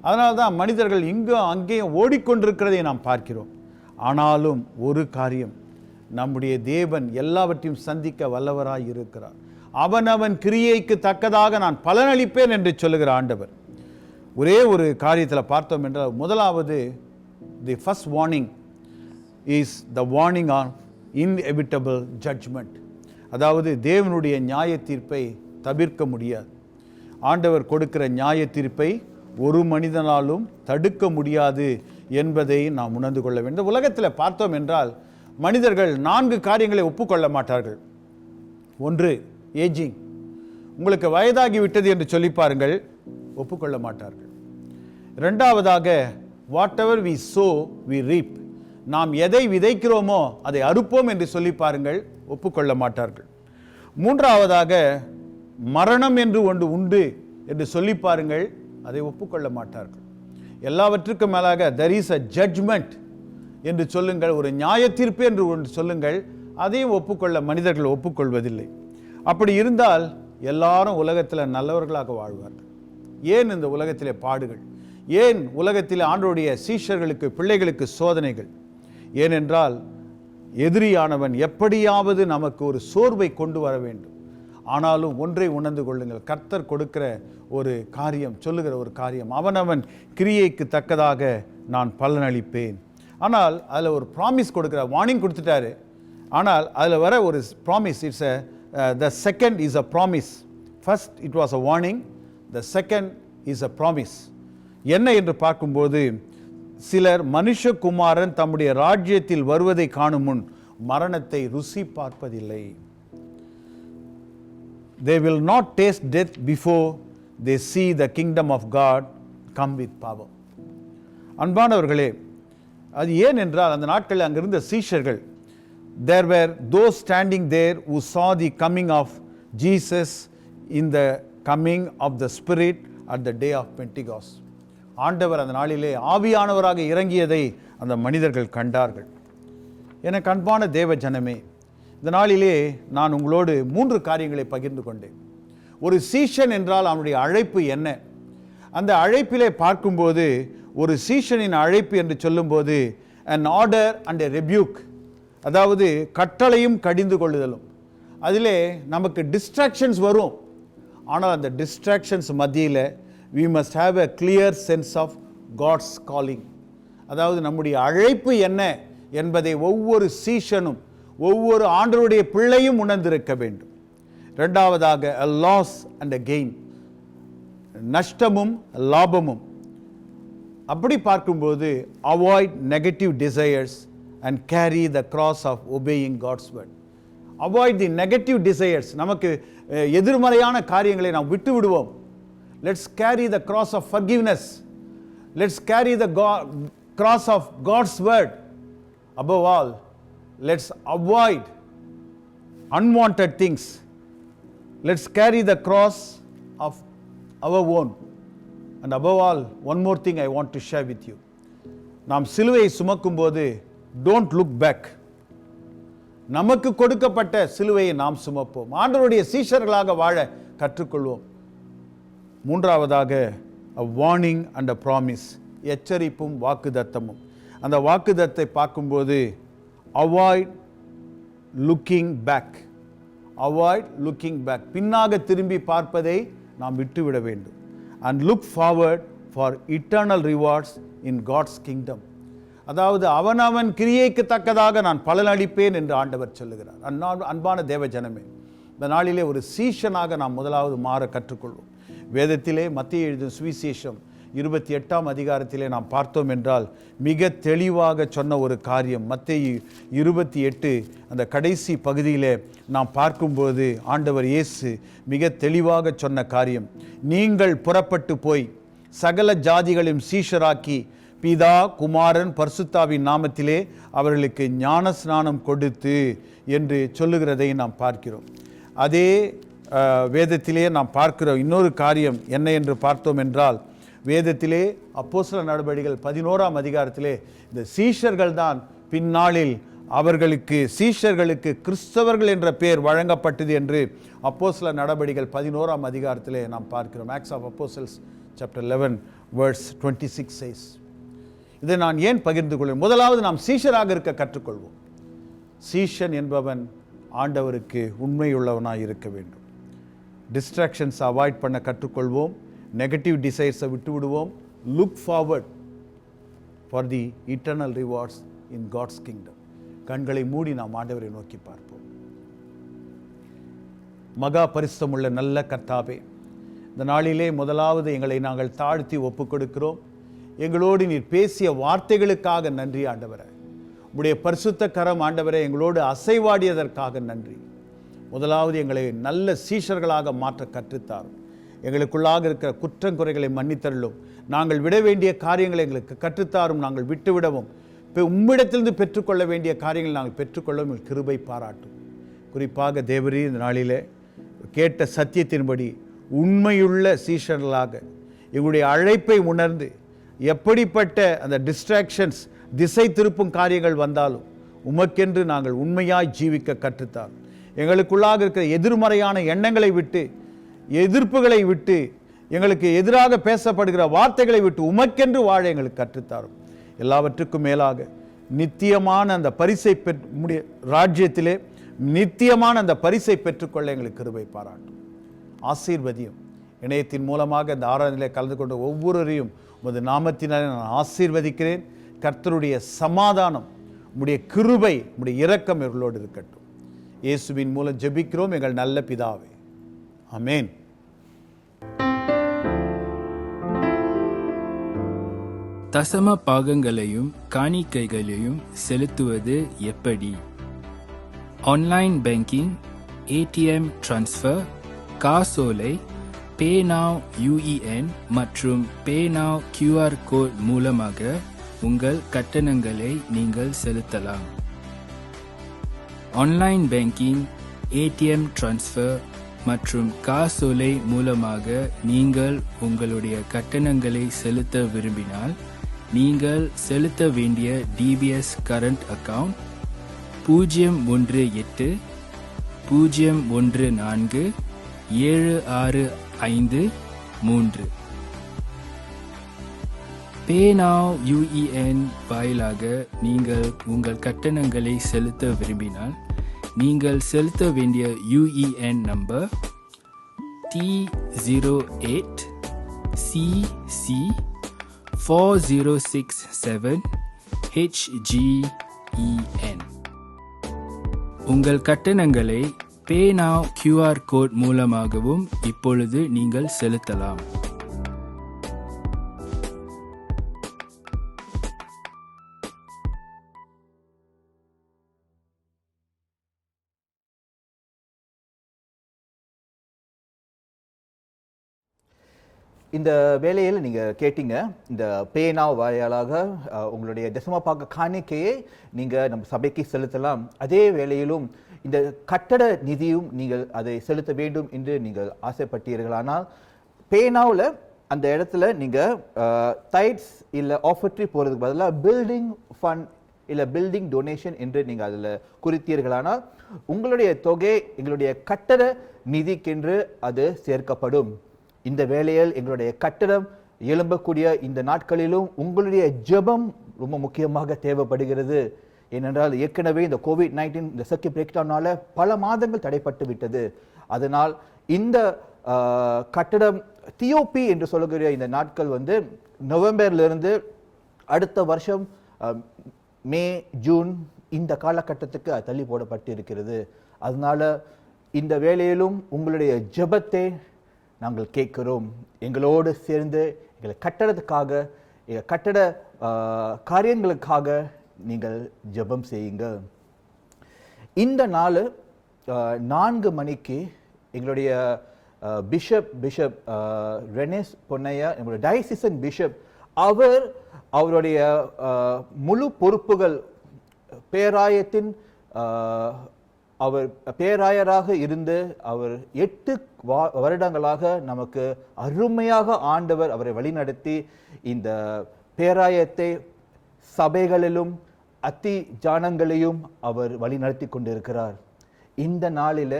அதனால தான் மனிதர்கள் இங்கும் அங்கேயும் ஓடிக்கொண்டிருக்கிறதை நாம் பார்க்கிறோம். ஆனாலும் ஒரு காரியம், நம்முடைய தேவன் எல்லாவற்றையும் சந்திக்க வல்லவராய் இருக்கிறார். அவனவன் கிரியைக்கு தக்கதாக நான் பலனளிப்பேன் என்று சொல்லுகிற ஆண்டவர். ஒரே ஒரு காரியத்தில் பார்த்தோம் என்றால், முதலாவது, the first warning is the warning an inevitable judgement. அதாவது தேவனுடைய நியாய தீர்ப்பை தவிர்க்க முடியாது. ஆண்டவர் கொடுக்கிற நியாய தீர்ப்பை ஒரு மனிதனாலும் தடுக்க முடியாது என்பதை நாம் உணர்ந்து கொள்ள வேண்டும். உலகத்தில் பார்த்தோம் என்றால் மனிதர்கள் 4 காரியங்களை ஒப்புக்கொள்ள மாட்டார்கள். ஒன்று, ஏஜிங், உங்களுக்கு வயதாகி விட்டது என்று சொல்லி பாருங்கள், ஒப்புக்கொள்ள மாட்டார்கள். இரண்டாவதாக, whatever we sow we reap, நாம் எதை விதைக்கிறோமோ அதை அறுப்போம் என்று சொல்லி பாருங்கள், ஒப்புக்கொள்ள மாட்டார்கள். மூன்றாவதாக, மரணம் என்று ஒன்று உண்டு என்று சொல்லி பாருங்கள், அதை ஒப்புக்கொள்ள மாட்டார்கள். எல்லாவற்றுக்கும் மேலாக there is a judgment என்று சொல்லுங்கள், ஒரு நியாய தீர்ப்பு என்று ஒன்று சொல்லுங்கள், அதையும் ஒப்புக்கொள்ள மனிதர்கள் ஒப்புக்கொள்வதில்லை. அப்படி இருந்தால் எல்லாரும் உலகத்தில் நல்லவர்களாக வாழ்வார்கள். ஏன் இந்த உலகத்திலே பாடுகள்? ஏன் உலகத்தில் ஆண்டவருடைய சீஷர்களுக்கு, பிள்ளைகளுக்கு சோதனைகள்? ஏனென்றால் எதிரியானவன் எப்படியாவது நமக்கு ஒரு சோர்வை கொண்டு வர வேண்டும். ஆனாலும் ஒன்றை உணர்ந்து கொள்ளுங்கள், கர்த்தர் கொடுக்கிற ஒரு காரியம், சொல்லுகிற ஒரு காரியம், அவனவன் கிரியைக்கு தக்கதாக நான் பலனளிப்பேன். ஆனால் அதில் ஒரு ப்ராமிஸ் கொடுக்குற, வார்னிங் கொடுத்துட்டாரு. ஆனால் அதில் வர ஒரு promise, it's the second is a promise. First it was a warning, the second is a promise. என்ன என்று பார்க்கும்போது, சிலர் மனுஷகுமாரன் தம்முடைய ராஜ்யத்தில் வருவதை காணும் முன் மரணத்தை ருசி பார்ப்பதில்லை. They will not taste death before they see the kingdom of God come with power. அன்பானவர்களே, அது ஏன் என்றால் அந்த நாட்களில் அங்கிருந்த சீஷர்கள், there were those standing there who saw the coming of Jesus in the coming of the Spirit at the day of Pentecost. ஆண்டவர் அந்த நாளிலே ஆவியானவராக இறங்கியதை அந்த மனிதர்கள் கண்டார்கள். எனக்கு அன்பான தேவ ஜனமே, இந்த நாளிலே நான் உங்களோடு 3 காரியங்களை பகிர்ந்து கொண்டேன். ஒரு சீஷன் என்றால் அவனுடைய அழைப்பு என்ன? அந்த அழைப்பிலே பார்க்கும்போது, ஒரு சீஷனின் அழைப்பு என்று சொல்லும்போது, an order and a rebuke. அதாவது கட்டளையும் கடிந்து கொள்ளுதலும். அதிலே நமக்கு டிஸ்ட்ராக்ஷன்ஸ் வரும். ஆனால் அந்த டிஸ்ட்ராக்ஷன்ஸ் மத்தியில் we must have a clear sense of God's calling. அதாவது நம்முடைய அழைப்பு என்ன என்பதை ஒவ்வொரு சீஷனும் ஒவ்வொரு ஆண்டவருடைய பிள்ளையும் உணர்ந்திருக்க வேண்டும். இரண்டாவதாக a loss and a gain, நஷ்டமும் லாபமும். அப்படி பார்க்கும்போது avoid negative desires and carry the cross of obeying God's word. Avoid the negative desires. நமக்கு எதிர்மறையான காரியங்களை நாம் விட்டு விடுவோம். Let's carry the cross of forgiveness. Let's carry the cross of God's word. Above all, let's avoid unwanted things. Let's carry the cross of our own. And above all, one more thing I want to share with you. நாம் சிலுவையை சுமக்கும்போது don't look back. நமக்கு கொடுக்கப்பட்ட சிலுவையை நாம் சுமப்போம். ஆண்டவருடைய சீஷர்களாக வாழ கற்றுக்கொள்வோம். மூன்றாவதாக a warning and a promise, எச்சரிப்பும் வாக்குதத்தமும். அந்த வாக்குதத்தை பார்க்கும்போது avoid looking back. Avoid looking back. பின்னாக திரும்பி பார்ப்பதை நாம் விட்டுவிட வேண்டும். And look forward for eternal rewards in God's kingdom. அதாவது அவனவன் கிரியைக்கு தக்கதாக நான் பலன் அளிப்பேன் என்று ஆண்டவர் சொல்லுகிறார். அன்பான தேவ ஜனமே, இந்த நாளிலே ஒரு சீஷனாக நாம் முதலாவது மாற கற்றுக்கொள்வோம். வேதத்திலே மத்தேயு எழுதின சுவிசேஷம் 28ஆம் அதிகாரத்திலே நாம் பார்த்தோம் என்றால் மிக தெளிவாக சொன்ன ஒரு காரியம். மத்தேயு 28 அந்த கடைசி பகுதியிலே நாம் பார்க்கும்போது ஆண்டவர் இயேசு மிக தெளிவாக சொன்ன காரியம், நீங்கள் புறப்பட்டு போய் சகல ஜாதிகளையும் சீஷராக்கி பிதா குமாரன் பரிசுத்தாவின் நாமத்திலே அவர்களுக்கு ஞான ஸ்நானம் கொடுத்து என்று சொல்லுகிறதை நாம் பார்க்கிறோம். அதே வேதத்திலே நாம் பார்க்கிற இன்னொரு காரியம் என்ன என்று பார்த்தோம் என்றால், வேதத்திலே அப்போஸ்தலர் நடபடிகள் 11ஆம் அதிகாரத்திலே இந்த சீஷர்கள் தான் பின்னாளில் அவர்களுக்கு சீஷர்களுக்கு கிறிஸ்தவர்கள் என்ற பெயர் வழங்கப்பட்டது என்று அப்போஸ்தலர் நடபடிகள் 11ஆம் அதிகாரத்திலே நாம் பார்க்கிறோம். Acts of Apostles chapter 11 verse 26 says. இதை நான் ஏன் பகிர்ந்து கொள்வேன்? முதலாவது நாம் சீஷராக இருக்க கற்றுக்கொள்வோம். சீஷன் என்பவன் ஆண்டவருக்கு உண்மையுள்ளவனாக இருக்க வேண்டும். டிஸ்ட்ராக்ஷன்ஸ் அவாய்ட் பண்ண கற்றுக்கொள்வோம். நெகட்டிவ் டிசைர்ஸை விட்டு விடுவோம். Look forward for the eternal rewards in God's kingdom. கண்களை மூடி நாம் ஆண்டவரை நோக்கி பார்ப்போம். மகா பரிசுத்தமுள்ள நல்ல கர்த்தாவே, இந்த நாளிலே முதலாவது எங்களை நாங்கள் தாழ்த்தி ஒப்புக் கொடுக்கிறோம். எங்களோடு நீர் பேசிய வார்த்தைகளுக்காக நன்றி ஆண்டவரே. உம்முடைய பரிசுத்த கரம் ஆண்டவரே எங்களோடு அசைவாடியதற்காக நன்றி. முதலாவது எங்களை நல்ல சீஷர்களாக மாற்ற கற்றுத்தாரும். எங்களுக்குள்ளாக இருக்கிற குற்றங்குறைகளை மன்னித்தருளும். நாங்கள் விட வேண்டிய காரியங்களை எங்களுக்கு கற்றுத்தாரும். நாங்கள் விட்டுவிடவும் இப்போ உம்மிடத்திலிருந்து பெற்றுக்கொள்ள வேண்டிய காரியங்களை நாங்கள் பெற்றுக்கொள்ளவும் எங்கள் கிருபை பாராட்டும். குறிப்பாக தேவரீர் இந்த நாளிலே கேட்ட சத்தியத்தின்படி உண்மையுள்ள சீஷர்களாக எங்களுடைய அழைப்பை உணர்ந்து எப்படிப்பட்ட அந்த டிஸ்ட்ராக்ஷன்ஸ் திசை திருப்பும் காரியங்கள் வந்தாலும் உமக்கென்று நாங்கள் உண்மையாய் ஜீவிக்க கற்றுத்தார். எங்களுக்குள்ளாக இருக்கிற எதிர்மறையான எண்ணங்களை விட்டு, எதிர்ப்புகளை விட்டு, எங்களுக்கு எதிராக பேசப்படுகிற வார்த்தைகளை விட்டு உமக்கென்று வாழ எங்களுக்கு கற்றுத்தாரும். எல்லாவற்றுக்கும் மேலாக நித்தியமான அந்த பரிசை ராஜ்யத்திலே நித்தியமான அந்த பரிசை பெற்றுக்கொள்ள எங்களுக்கு கிருபை பாராட்டும். ஆசீர்வதியும். இணையத்தின் மூலமாக இந்த ஆராதனையிலே கலந்து கொண்ட ஒவ்வொருவரையும் உமது நாமத்தினாலே நான் ஆசீர்வதிக்கிறேன். கர்த்தருடைய சமாதானம், உம்முடைய கிருபை, உம்முடைய இரக்கம் இவர்களோடு இருக்கட்டும். இயேசுவின் மூலம் ஜெபிக்கிறோம் எங்கள் நல்ல பிதாவே. ஆமென். தசம பாகங்களையும் காணிக்கைகளையும் செலுத்துவது எப்படி? ஆன்லைன் பேங்கிங், ஏடிஎம் டிரான்ஸ்ஃபர், காசோலை, பேநாவ் UEN மற்றும் பேநாவ் QR கோட் மூலமாக உங்கள் கட்டணங்களை நீங்கள் செலுத்தலாம். ஆன்லைன் பேங்கிங், ஏடிஎம் டிரான்ஸ்ஃபர் மற்றும் காசோலை மூலமாக நீங்கள் உங்களுடைய கட்டணங்களை செலுத்த விரும்பினால் நீங்கள் செலுத்த வேண்டிய DBS current account 018-014-765-3. Pay Now UEN வாயிலாக நீங்கள் உங்கள் கட்டணங்களை செலுத்த விரும்பினால் நீங்கள் செலுத்த வேண்டிய UEN நம்பர் T08CC4067HGEN. உங்கள் கட்டணங்களை Pay Now QR கோட் மூலமாகவும் இப்பொழுது நீங்கள் செலுத்தலாம். இந்த வேளையில் நீங்கள் கேட்டீங்க, இந்த பேனா வாயிலாக உங்களுடைய தசமபாக காணிக்கையை நீங்கள் நம்ம சபைக்கு செலுத்தலாம். அதே வேளையிலும் இந்த கட்டட நிதியும் நீங்கள் அதை செலுத்த வேண்டும் என்று நீங்கள் ஆசைப்பட்டீர்களானால் பேனாவில் அந்த இடத்துல நீங்கள் டைட்ஸ் இல்லை ஆஃபர்ட்ரி போகிறதுக்கு பதிலாக பில்டிங் ஃபண்ட் இல்லை பில்டிங் டொனேஷன் என்று நீங்கள் அதில் குறித்தீர்களானால் உங்களுடைய தொகை எங்களுடைய கட்டட நிதிக்கென்று அது சேர்க்கப்படும். இந்த வேளையில் எங்களுடைய கட்டடம் எழும்பக்கூடிய இந்த நாட்களிலும் உங்களுடைய ஜெபம் ரொம்ப முக்கியமாக தேவைப்படுகிறது. ஏனென்றால் ஏற்கனவே இந்த COVID-19 இந்த சர்க்கிட் பிரேக்டவுனால பல மாதங்கள் தடைப்பட்டு விட்டது. அதனால் இந்த கட்டடம் தியோபி என்று சொல்லுகிற இந்த நாட்கள் நவம்பர்லேருந்து அடுத்த வருஷம் மே ஜூன் இந்த காலகட்டத்துக்கு தள்ளி போடப்பட்டு இருக்கிறது. அதனால இந்த வேளையிலும் உங்களுடைய ஜெபத்தை நாங்கள் கேட்கிறோம். எங்களோடு சேர்ந்து எங்களை கட்டடத்துக்காக எங்கள் கட்டட காரியங்களுக்காக நீங்கள் ஜெபம் செய்யுங்க. இந்த நாள் 4 மணிக்கு எங்களுடைய பிஷப் ரெனேஸ் பொன்னையா, எங்களுடைய டயசிசன் பிஷப், அவருடைய முழு பொறுப்புகள் பேராயத்தின் அவர் பேராயராக இருந்து அவர் 8 வருடங்களாக நமக்கு அருமையாக ஆண்டவர் அவரை வழிநடத்தி இந்த பேராயத்தை சபைகளிலும் அத்தி ஜானங்களையும் அவர் வழிநடத்தி கொண்டிருக்கிறார். இந்த நாளில்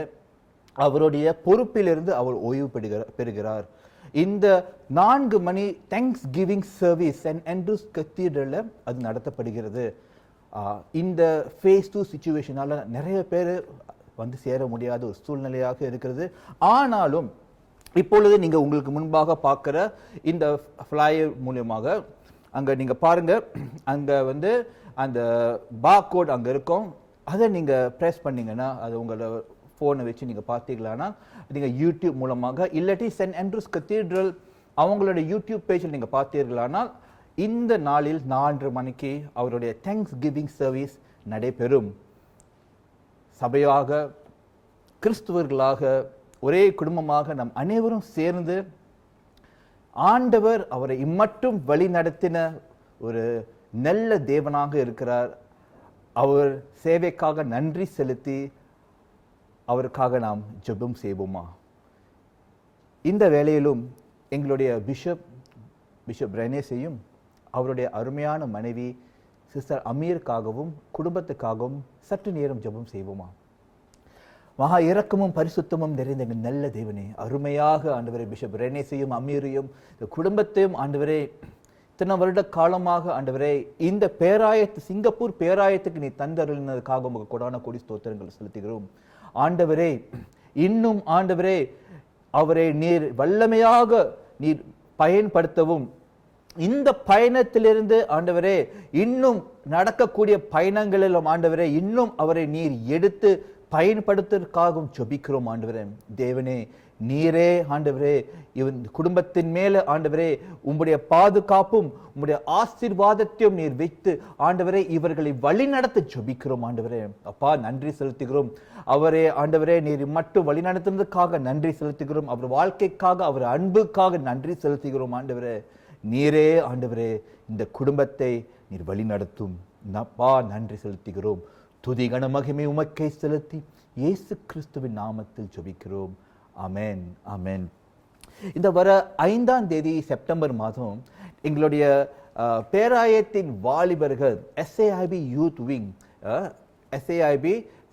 அவருடைய பொறுப்பிலிருந்து அவர் ஓய்வு பெறுகிறார். இந்த 4 மணி Thanksgiving service Saint Andrews கத்தீட்ரலில் அது நடத்தப்படுகிறது. இந்த ஃபேஸ் 2 சிச்சுவேஷனால் நிறைய பேர் சேர முடியாத ஒரு சூழ்நிலையாக இருக்கிறது. ஆனாலும் இப்பொழுது நீங்கள் உங்களுக்கு முன்பாக பார்க்குற இந்த ஃப்ளையர் மூலியமாக அங்கே நீங்கள் பாருங்கள், அங்கே அந்த பார்கோட் அங்கே இருக்கும். அதை நீங்கள் ப்ரெஸ் பண்ணிங்கன்னா அது உங்களோட ஃபோனை வச்சு நீங்கள் பார்த்தீங்களான்னா நீங்கள் யூடியூப் மூலமாக இல்லாட்டி சென்ட் ஆண்ட்ரூஸ் கத்தீட்ரல் அவங்களோட யூடியூப் பேஜில் நீங்கள் பார்த்தீர்களானால் இந்த நாளில் 4 மணிக்கு அவருடைய தேங்க்ஸ் கிவிங் சர்வீஸ் நடைபெறும். சபையாக கிறிஸ்துவர்களாக ஒரே குடும்பமாக நம் அனைவரும் சேர்ந்து ஆண்டவர் அவரை இம்மட்டும் வழி நடத்தின ஒரு நல்ல தேவனாக இருக்கிறார். அவர் சேவைக்காக நன்றி செலுத்தி அவருக்காக நாம் ஜெபம் செய்வோமா? இந்த வேளையிலும் எங்களுடைய பிஷப் ரெனேஸையும் அவருடைய அருமையான மனைவி சிஸ்டர் அமீருக்காகவும் குடும்பத்துக்காகவும் சற்று நேரம் ஜெபம் செய்வோமா? மகா இரக்கமும் பரிசுத்தமும் நிறைந்த எங்கள் நல்ல தேவனே, அருமையாக ஆண்டவரே பிஷப் ரெனேஸையும் அமீரையும் இந்த குடும்பத்தையும் ஆண்டவரே இத்தனை வருட காலமாக ஆண்டவரே இந்த சிங்கப்பூர் பேராயத்துக்கு நீ தந்தருளினதுக்காக உங்களுக்கு கொடான கொடி ஸ்தோத்திரங்கள் செலுத்துகிறோம். ஆண்டவரே இன்னும் ஆண்டவரே அவரை நீர் வல்லமையாக நீர் பயன்படுத்தவும், இந்த பயணத்திலிருந்து ஆண்டவரே இன்னும் நடக்கக்கூடிய பயணங்களிலும் ஆண்டவரே இன்னும் அவரை நீர் எடுத்து பயன்படுத்துவதற்காகவும் ஜெபிக்கிறோம். ஆண்டவரே தேவனே, நீரே ஆண்டவரே இவன் குடும்பத்தின் மேல ஆண்டவரே உம்முடைய பாதுகாப்பும் உம்முடைய ஆசீர்வாதத்தையும் நீர் வைத்து ஆண்டவரே இவர்களை வழிநடத்த ஜெபிக்கிறோம். ஆண்டவரே அப்பா நன்றி செலுத்துகிறோம். அவரே ஆண்டவரே நீர் மட்டும் வழிநடத்துவதற்காக நன்றி செலுத்துகிறோம். அவர் வாழ்க்கைக்காக அவர் அன்புக்காக நன்றி செலுத்துகிறோம். ஆண்டவரே நீரே ஆண்டவரே இந்த குடும்பத்தை நீர் வழிநடத்தும். அப்பா நன்றி செலுத்துகிறோம். துதி கன மகிமை உமக்கை செலுத்தி இயேசு கிறிஸ்துவின் நாமத்தில் ஜெபிக்கிறோம். ஆமென், ஆமென். இந்த வர 5ஆம் தேதி செப்டம்பர் மாதம் எங்களுடைய பேராயத்தின் வாலிபர்கள் SAIB youth wing, SAIB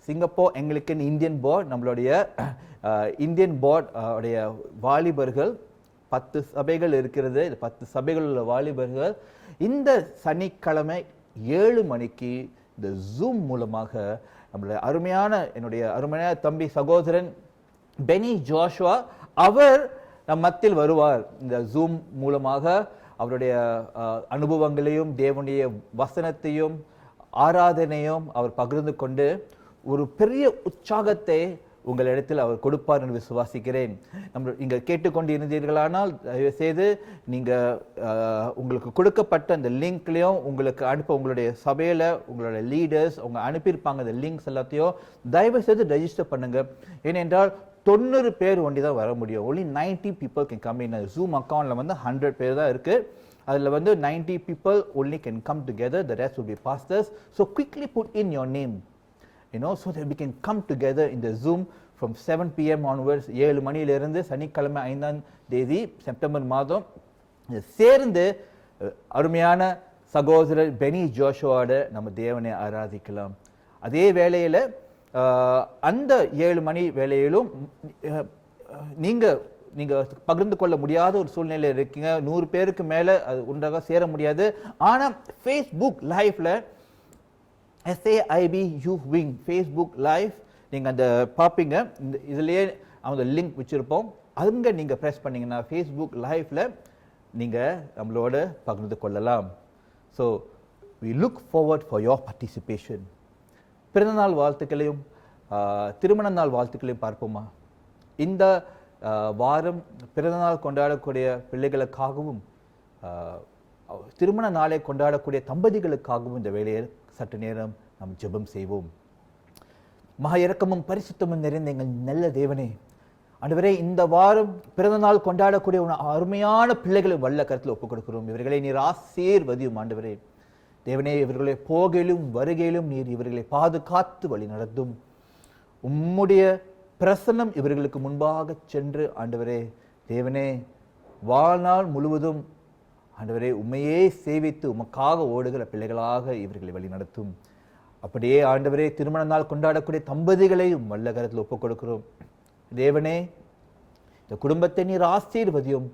Singapore Anglican Indian board, நம்மளுடைய இந்தியன் போர்ட் உடைய வாலிபர்கள் 10 சபைகள் இருக்கிறது. இந்த 10 சபைகள் உள்ள வாலிபர்கள் இந்த சனிக்கிழமை 7 மணிக்கு இந்த ஜூம் மூலமாக நம்மளுடைய என்னுடைய அருமையான தம்பி சகோதரன் பெனி ஜோஷுவா அவர் நம் மத்தியில் வருவார். இந்த ஜூம் மூலமாக அவருடைய அனுபவங்களையும் தேவனுடைய வசனத்தையும் ஆராதனையும் அவர் பகிர்ந்து கொண்டு ஒரு பெரிய உற்சாகத்தை உங்களிடத்தில் அவர் கொடுப்பார் என்று விசுவாசிக்கிறேன். நம்ம நீங்கள் கேட்டுக்கொண்டு இருந்தீர்களானால் தயவு செய்து நீங்கள் உங்களுக்கு கொடுக்கப்பட்ட அந்த லிங்க்லையும் உங்களுக்கு அனுப்ப உங்களுடைய சபையில் உங்களுடைய லீடர்ஸ் அவங்க அனுப்பியிருப்பாங்க அந்த லிங்க்ஸ் எல்லாத்தையும் தயவு செய்து ரெஜிஸ்டர் பண்ணுங்க. ஏனென்றால் 90 பேர் ஒண்டி தான் வர முடியும். only 90 people can come in. Zoom அக்கௌண்ட்டில் வந்து 100 பேர் தான் இருக்குது. அதில் வந்து 90 people only can come together. The rest will be pastors. So quickly put in your name, so that we can come together in the Zoom from 7 p.m. onwards. 7 மணியிலிருந்து சனிக்கிழமை 5ஆம் தேதி செப்டம்பர் மாதம் சேர்ந்து அருமையான சகோதரர் பெனி ஜோஷுவோட நம்ம தேவனை ஆராதிக்கலாம். அதே வேளையில் அந்த 7 மணி வேளையிலும் நீங்கள் பகிர்ந்து கொள்ள முடியாத ஒரு சூழ்நிலை இருக்கீங்க. 100 பேருக்கு மேலே அது ஒன்றாக சேர முடியாது. ஆனால் ஃபேஸ்புக் லைவ்ல SAIB Youth Wing Facebook live நீங்கள் அந்த பார்ப்பீங்க. இதுலேயே அந்த லிங்க் வச்சுருப்போம். அங்கே நீங்கள் ப்ரெஸ் பண்ணிங்கன்னா ஃபேஸ்புக் லைவ்ல நீங்கள் நம்மளோட பகிர்ந்து கொள்ளலாம். So we look forward for your participation. பிறந்தநாள் வாழ்த்துக்களையும் திருமண நாள் வாழ்த்துக்களையும் பார்ப்போமா? இந்த வாரம் பிறந்தநாள் கொண்டாடக்கூடிய பிள்ளைகளுக்காகவும் திருமண நாளை கொண்டாடக்கூடிய தம்பதிகளுக்காகவும் இந்த வேளையில் சற்று நேரம் நாம் ஜெபம் செய்வோம். மகா இரக்கமும் பரிசுத்தமும் நிறைந்த எங்கள் நல்ல தேவனே, ஆண்டவரே, இந்த வாரம் பிறந்தநாள் கொண்டாடக்கூடிய அருமையான பிள்ளைகளை வல்ல கருத்தில் ஒப்புக் கொடுக்கிறோம். இவர்களை நீர் ஆசீர்வதியும் ஆண்டவரே. தேவனே, இவர்களை போகையிலும் வருகையிலும் நீர் இவர்களை பாதுகாத்து வழி நடத்தும். உம்முடைய பிரசன்னம் இவர்களுக்கு முன்பாக சென்று ஆண்டவரே தேவனே வாழ்நாள் முழுவதும் ஆண்டவரே உம்மையே சேவித்து உமக்காக ஓடுகிற பிள்ளைகளாக இவர்களை வழி நடத்தும். அப்படியே ஆண்டவரே திருமண நாள் கொண்டாடக்கூடிய தம்பதிகளையும் வல்ல கரத்தில் ஒப்புக் கொடுக்கிறோம். தேவனே, இந்த குடும்பத்தை நீர் ஆசீர்வதியும்.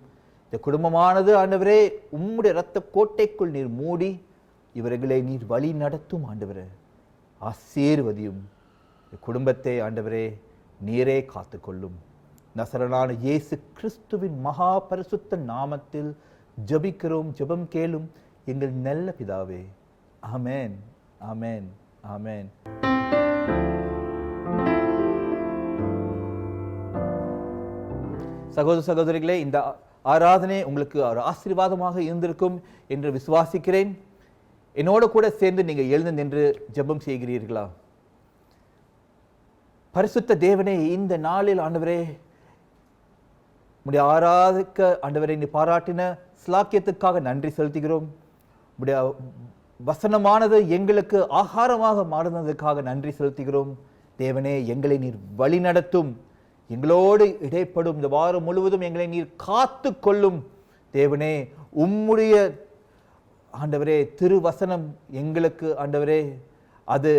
இந்த குடும்பமானது ஆண்டவரே உம்முடைய இரத்த கோட்டைக்குள் நீர் மூடி இவர்களை நீர் வழி நடத்தும். ஆண்டவரே ஆசீர்வதியும். குடும்பத்தை ஆண்டவரே நீரே காத்துக்கொள்ளும். நசரனான இயேசு கிறிஸ்துவின் மகா பரிசுத்த நாமத்தில் ஜெபிக்கிறோம். ஜெபம் கேளும் எங்கள் நல்ல பிதாவே. ஆமென், ஆமென், ஆமென். சகோதர சகோதரிகளே, இந்த ஆராதனை உங்களுக்கு ஒரு ஆசீர்வாதமாக இருந்திருக்கும் என்று விசுவாசிக்கிறேன். என்னோடு கூட சேர்ந்து நீங்கள் எழுந்து நின்று ஜெபம் செய்கிறீர்களா? பரிசுத்த தேவனே, இந்த நாளில் ஆண்டவரே உம்முடைய ஆராதிக்க ஆண்டவரை நீ பாராட்டின ஸ்லாக்கியத்துக்காக நன்றி செலுத்துகிறோம். உம்முடைய வசனமானது எங்களுக்கு ஆகாரமாக மாறுனதுக்காக நன்றி செலுத்துகிறோம். தேவனே, எங்களை நீர் வழி நடத்தும். எங்களோடு இடைப்படும். இந்த வாரம் முழுவதும் எங்களை நீர் காத்து கொள்ளும். தேவனே, உம்முடைய ஆண்டவரே திருவசனம் எங்களுக்கு ஆண்டவரே அது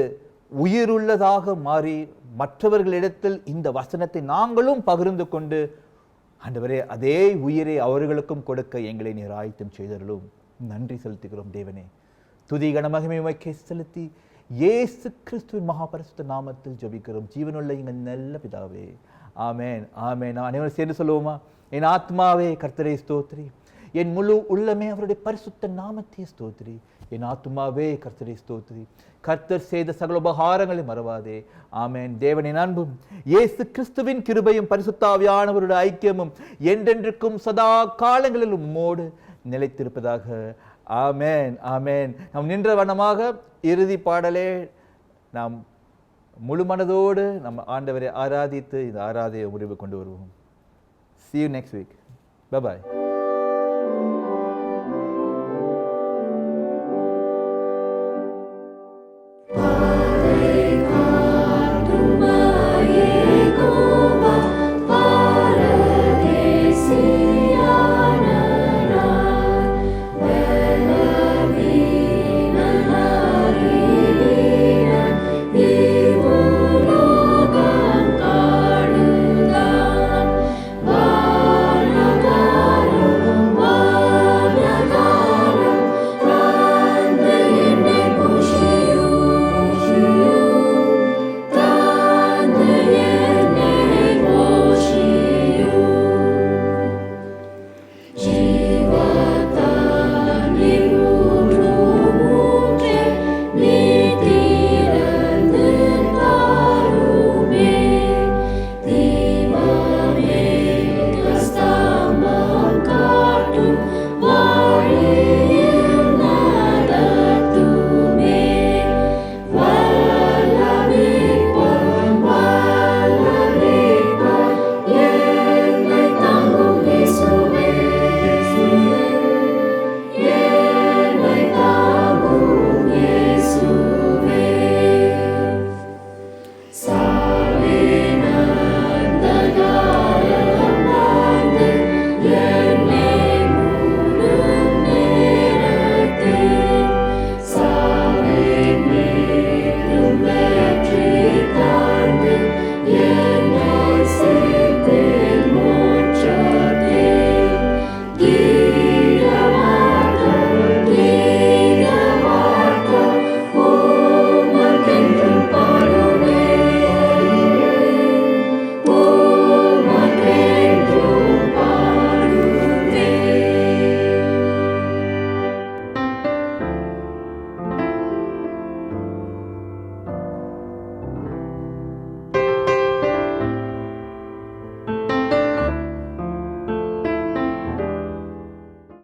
உயிருள்ளதாக மாறி மற்றவர்களிடத்தில் இந்த வசனத்தை நாங்களும் பகிர்ந்து கொண்டு ஆண்டவரே அதே உயிரை அவர்களுக்கும் கொடுக்க எங்களை நீர் ஆயத்தம் செய்தருளும். நன்றி செலுத்துகிறோம். தேவனே, துதி கனமகிமை உமக்கே செலுத்தி இயேசு கிறிஸ்துவின் மகாபரிசுத்த நாமத்தில் ஜெபிக்கிறோம் ஜீவனுள்ள எங்கள் நல்ல பிதாவே. ஆமென், ஆமென். அனைவரும் சேர்ந்து சொல்லுவோமா? என் ஆத்மாவே கர்த்தரை ஸ்தோத்திரி, என் முழு உள்ளமே அவருடைய பரிசுத்த நாமத்தை ஸ்தோத்திரி. என் ஆத்மாவே கர்த்தரை ஸ்தோத்திரி, கர்த்தர் செய்த சகல உபகாரங்களை மறவாதே. ஆமென். தேவனின் அன்பும் இயேசு கிறிஸ்துவின் கிருபையும் பரிசுத்த ஆவியானவருடைய ஐக்கியமும் என்றென்றுக்கும் சதா காலங்களிலும் உம்மோடு நிலைத்திருப்பதாக. ஆமென், ஆமென். நாம் நின்ற வண்ணமாக இறுதி பாடலே நாம் முழு மனதோடு நம்ம ஆண்டவரை ஆராதித்து இந்த ஆராதனையை முடிவு கொண்டு வருவோம். See you next week. Bye bye.